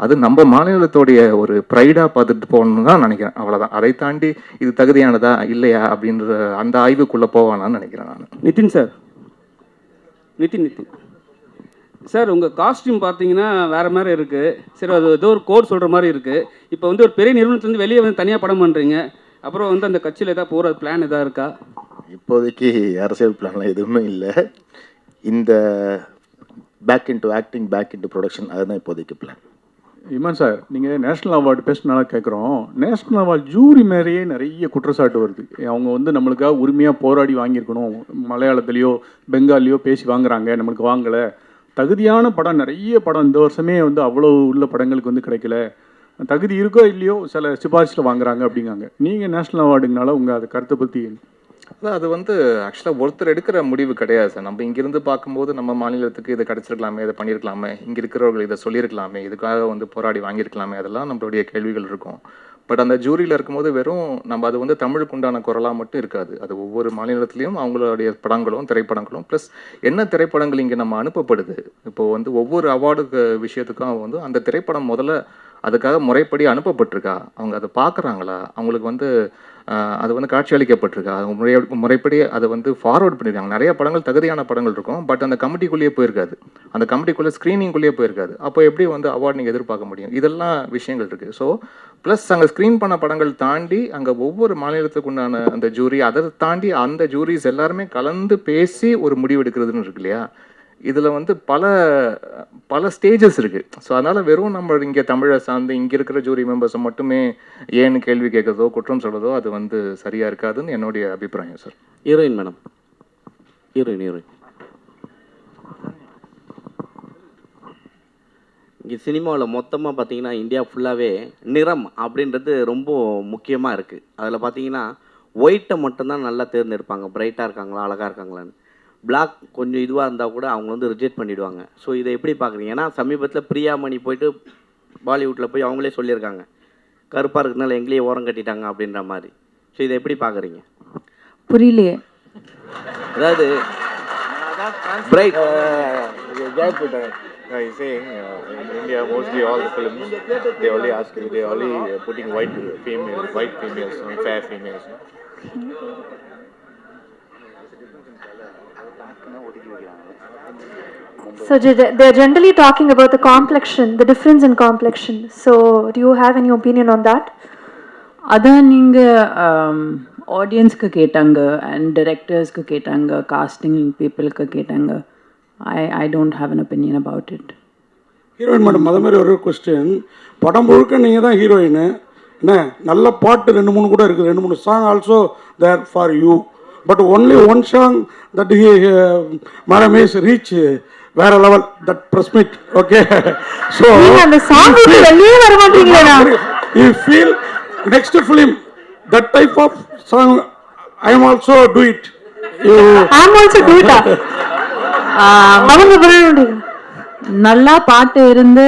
அது நம்ம மாநிலத்தோடைய ஒரு ப்ரைடாக பார்த்துட்டு போகணும்னு தான் நினைக்கிறேன், அவ்வளோதான். அதை தாண்டி இது தகுதியானதா இல்லையா அப்படின்ற அந்த ஆய்வுக்குள்ளே போவானான்னு நினைக்கிறேன் நான். நிதின் சார், நிதின் சார் உங்கள் காஸ்டியூம் பார்த்தீங்கன்னா வேறு மாதிரி இருக்குது. சரி, அது ஏதோ ஒரு கோட் சொல்கிற மாதிரி இருக்குது. இப்போ வந்து ஒரு பெரிய நிறுவனத்துலேருந்து வெளியே வந்து தனியாக படம் பண்ணுறீங்க. அப்புறம் வந்து அந்த கட்சியில் எதாவது போகிற பிளான் எதாவது இருக்கா? இப்போதைக்கு அரசியல் பிளான்லாம் எதுவுமே இல்லை. இந்த back into acting, back into production, அதுதான் இப்போதைக்கு பிளான். இமான் சார், நீங்கள் நேஷ்னல் அவார்டு பேசினால கேட்குறோம். நேஷ்னல் அவார்டு ஜூரி மேலேயே நிறைய குற்றச்சாட்டு வருது. அவங்க வந்து நம்மளுக்காக உரிமையாக போராடி வாங்கியிருக்கணும், மலையாளத்துலேயோ பெங்காலியோ பேசி வாங்குறாங்க, நம்மளுக்கு வாங்கலை. தகுதியான படம் நிறைய படம் இந்த வருஷமே வந்து அவ்வளோ உள்ள படங்களுக்கு வந்து கிடைக்கல. தகுதி இருக்கோ இல்லையோ சில சிபாரிசில் வாங்குறாங்க அப்படிங்காங்க. நீங்கள் நேஷ்னல் அவார்டுங்கனால உங்கள் அதை கருத்தை பற்றி? அதான் அது வந்து ஆக்சுவலாக ஒருத்தர் எடுக்கிற முடிவு கிடையாது சார். நம்ம இங்கிருந்து பார்க்கும்போது நம்ம மாநிலத்துக்கு இதை கிடச்சிருக்கலாமே, இதை பண்ணியிருக்கலாமே, இங்கே இருக்கிறவர்கள் இதை சொல்லியிருக்கலாமே, இதுக்காக வந்து போராடி வாங்கியிருக்கலாமே, அதெல்லாம் நம்மளுடைய கேள்விகள் இருக்கும். பட் அந்த ஜூரியில் இருக்கும்போது வெறும் நம்ம அது வந்து தமிழுக்கு உண்டான குரலாக மட்டும் இருக்காது. அது ஒவ்வொரு மாநிலத்துலேயும் அவங்களுடைய படங்களும் திரைப்படங்களும் ப்ளஸ் என்ன திரைப்படங்கள் இங்கே நம்ம அனுப்பப்படுது. இப்போது வந்து ஒவ்வொரு அவார்டுக்கு விஷயத்துக்கும் வந்து அந்த திரைப்படம் முதல்ல அதுக்காக முறைப்படி அனுப்பப்பட்டிருக்கா, அவங்க அதை பார்க்குறாங்களா, அவங்களுக்கு வந்து அது வந்து காட்சி அளிக்கப்பட்டிருக்கா, அவங்க முறைப்படி அதை வந்து ஃபார்வர்ட் பண்ணியிருக்காங்க. நிறைய படங்கள் தகுதியான படங்கள் இருக்கும், பட் அந்த கமிட்டிக்குள்ளேயே போயிருக்காது, அந்த கமிட்டிக்குள்ளே ஸ்க்ரீனிங்குள்ளேயே போயிருக்காது. அப்போ எப்படி வந்து அவார்டு நீங்கள் எதிர்பார்க்க முடியும்? இதெல்லாம் விஷயங்கள் இருக்குது. ஸோ ப்ளஸ் அங்கே ஸ்க்ரீன் பண்ண படங்கள் தாண்டி அங்கே ஒவ்வொரு மாநிலத்துக்கு உண்டான அந்த ஜூரி, அதை தாண்டி அந்த ஜூரிஸ் எல்லாருமே கலந்து பேசி ஒரு முடிவு எடுக்கிறதுன்னு இருக்கு இல்லையா? இதில் வந்து பல ஸ்டேஜஸ் இருக்குது. ஸோ அதனால் வெறும் நம்ம இங்கே தமிழை சார்ந்து இங்கே இருக்கிற ஜூரி மெம்பர்ஸை மட்டுமே ஏன்னு கேள்வி கேட்குறதோ குற்றம் சொல்கிறதோ அது வந்து சரியாக இருக்காதுன்னு என்னுடைய அபிப்பிராயம் சார். ஹீரோயின் மேடம், ஹீரோயின் இங்கே சினிமாவில் மொத்தமாக பார்த்தீங்கன்னா இந்தியா ஃபுல்லாகவே நிறம் அப்படின்றது ரொம்ப முக்கியமாக இருக்குது. அதில் பார்த்தீங்கன்னா ஒயிட்டை மட்டும்தான் நல்லா தேர்ந்தெடுப்பாங்க, பிரைட்டாக இருக்காங்களா அழகாக இருக்காங்களான்னு. பிளாக் கொஞ்சம் இதுவாக இருந்தால் கூட அவங்க வந்து ரிஜெக்ட் பண்ணிவிடுவாங்க. ஸோ இதை எப்படி பார்க்குறீங்க? ஏன்னா சமீபத்தில் பிரியாமணி போயிட்டு பாலிவுட்டில் போய் அவங்களே சொல்லியிருக்காங்க, கருப்பாக இருக்கிறதுனால எங்களையே ஓரம் கட்டிட்டாங்க அப்படின்ற மாதிரி. ஸோ இதை எப்படி பார்க்குறீங்க? புரியலையே. அதாவது bright He's saying in India mostly all the films they only ask you, they only putting white females, fair females. So they're generally talking about the complexion, the difference in complexion. So do you have any opinion on that? அதான் நீங்கள் ஆடியன்ஸ்க்கு கேட்டாங்க and டிரெக்டர்ஸ்க்கு கேட்டாங்க, costing பீப்புளுக்கு கேட்டாங்க. I don't have an opinion about it. Heroine madam, அதே மாதிரி ஒரு கொஸ்டின். படம் முழுக்க நீங்கள் தான் ஹீரோயின். என்ன நல்ல பாட்டு 2-3 கூட இருக்குது, 2-3 song also there for you. But only one song that madam is reach வேற level, that press meet. Okay, so அந்த சாங் வெளியே வர மாட்டீங்களா? You feel next film that type of song I am also do it. I am also do it. நல்லா பாட்டு இருந்து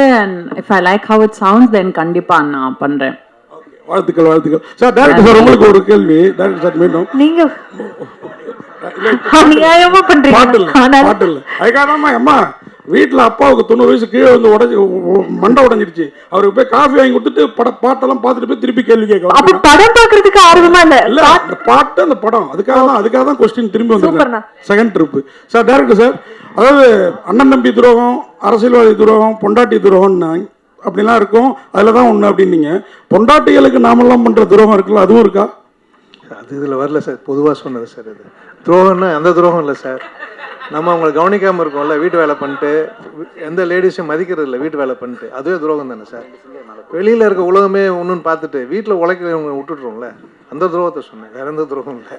if I like how it sounds then கண்டிப்பாக நான் பண்ணுறேன். வாழ்த்துக்கள் வாழ்த்துக்கள் சார். டேரக்டர் சார், உங்களுக்கு ஒரு கேள்வி. டேரக்டர் சார், மீண்டும் நீங்க அநியாயமா பண்றீங்க. பாட்டு இல்லை அதுக்காக அம்மா வீட்டில் அப்பாவுக்கு 90 வயசு கீழே வந்து மண்டை உடஞ்சிருச்சு. அவருக்கு போய் காஃபி வாங்கி கொடுத்துட்டு பாட்டெல்லாம் பார்த்துட்டு போய் திருப்பி கேள்வி கேட்க. அப்ப படம் பார்க்கறதுக்கு ஆர்வமா இல்ல, அந்த பாட்டு அந்த படம் அதுக்காக தான் கொஸ்டின் திரும்பி வந்து second trip. Sir director sir, அதாவது அண்ணன் தம்பி துரோகம், அரசியல்வாதி துரோகம், பொண்டாட்டி துரோகம் அப்படிலாம் இருக்கும், அதில் தான் ஒன்று அப்படின்னீங்க. பொண்டாட்டிகளுக்கு நாமெல்லாம் பண்ணுற துரோகம் இருக்குல்ல, அதுவும் இருக்கா? அது இதில் வரல சார், பொதுவாக சொன்னது சார். அது துரோகம்னா அந்த துரோகம் இல்லை சார். நம்ம அவங்களை கவனிக்காமல் இருக்கோம்ல, வீட்டு வேலை பண்ணிட்டு எந்த லேடிஸையும் மதிக்கிறது இல்லை, வீட்டு வேலை பண்ணிட்டு, அதுவே துரோகம் தானே சார். வெளியில் இருக்க உலகமே ஒன்றுன்னு பார்த்துட்டு வீட்டில் உழைக்கிறவங்க விட்டுட்றோம்ல, அந்த துரோகத்தை சொன்னேன், வேற எந்த துரோகம் இல்லை.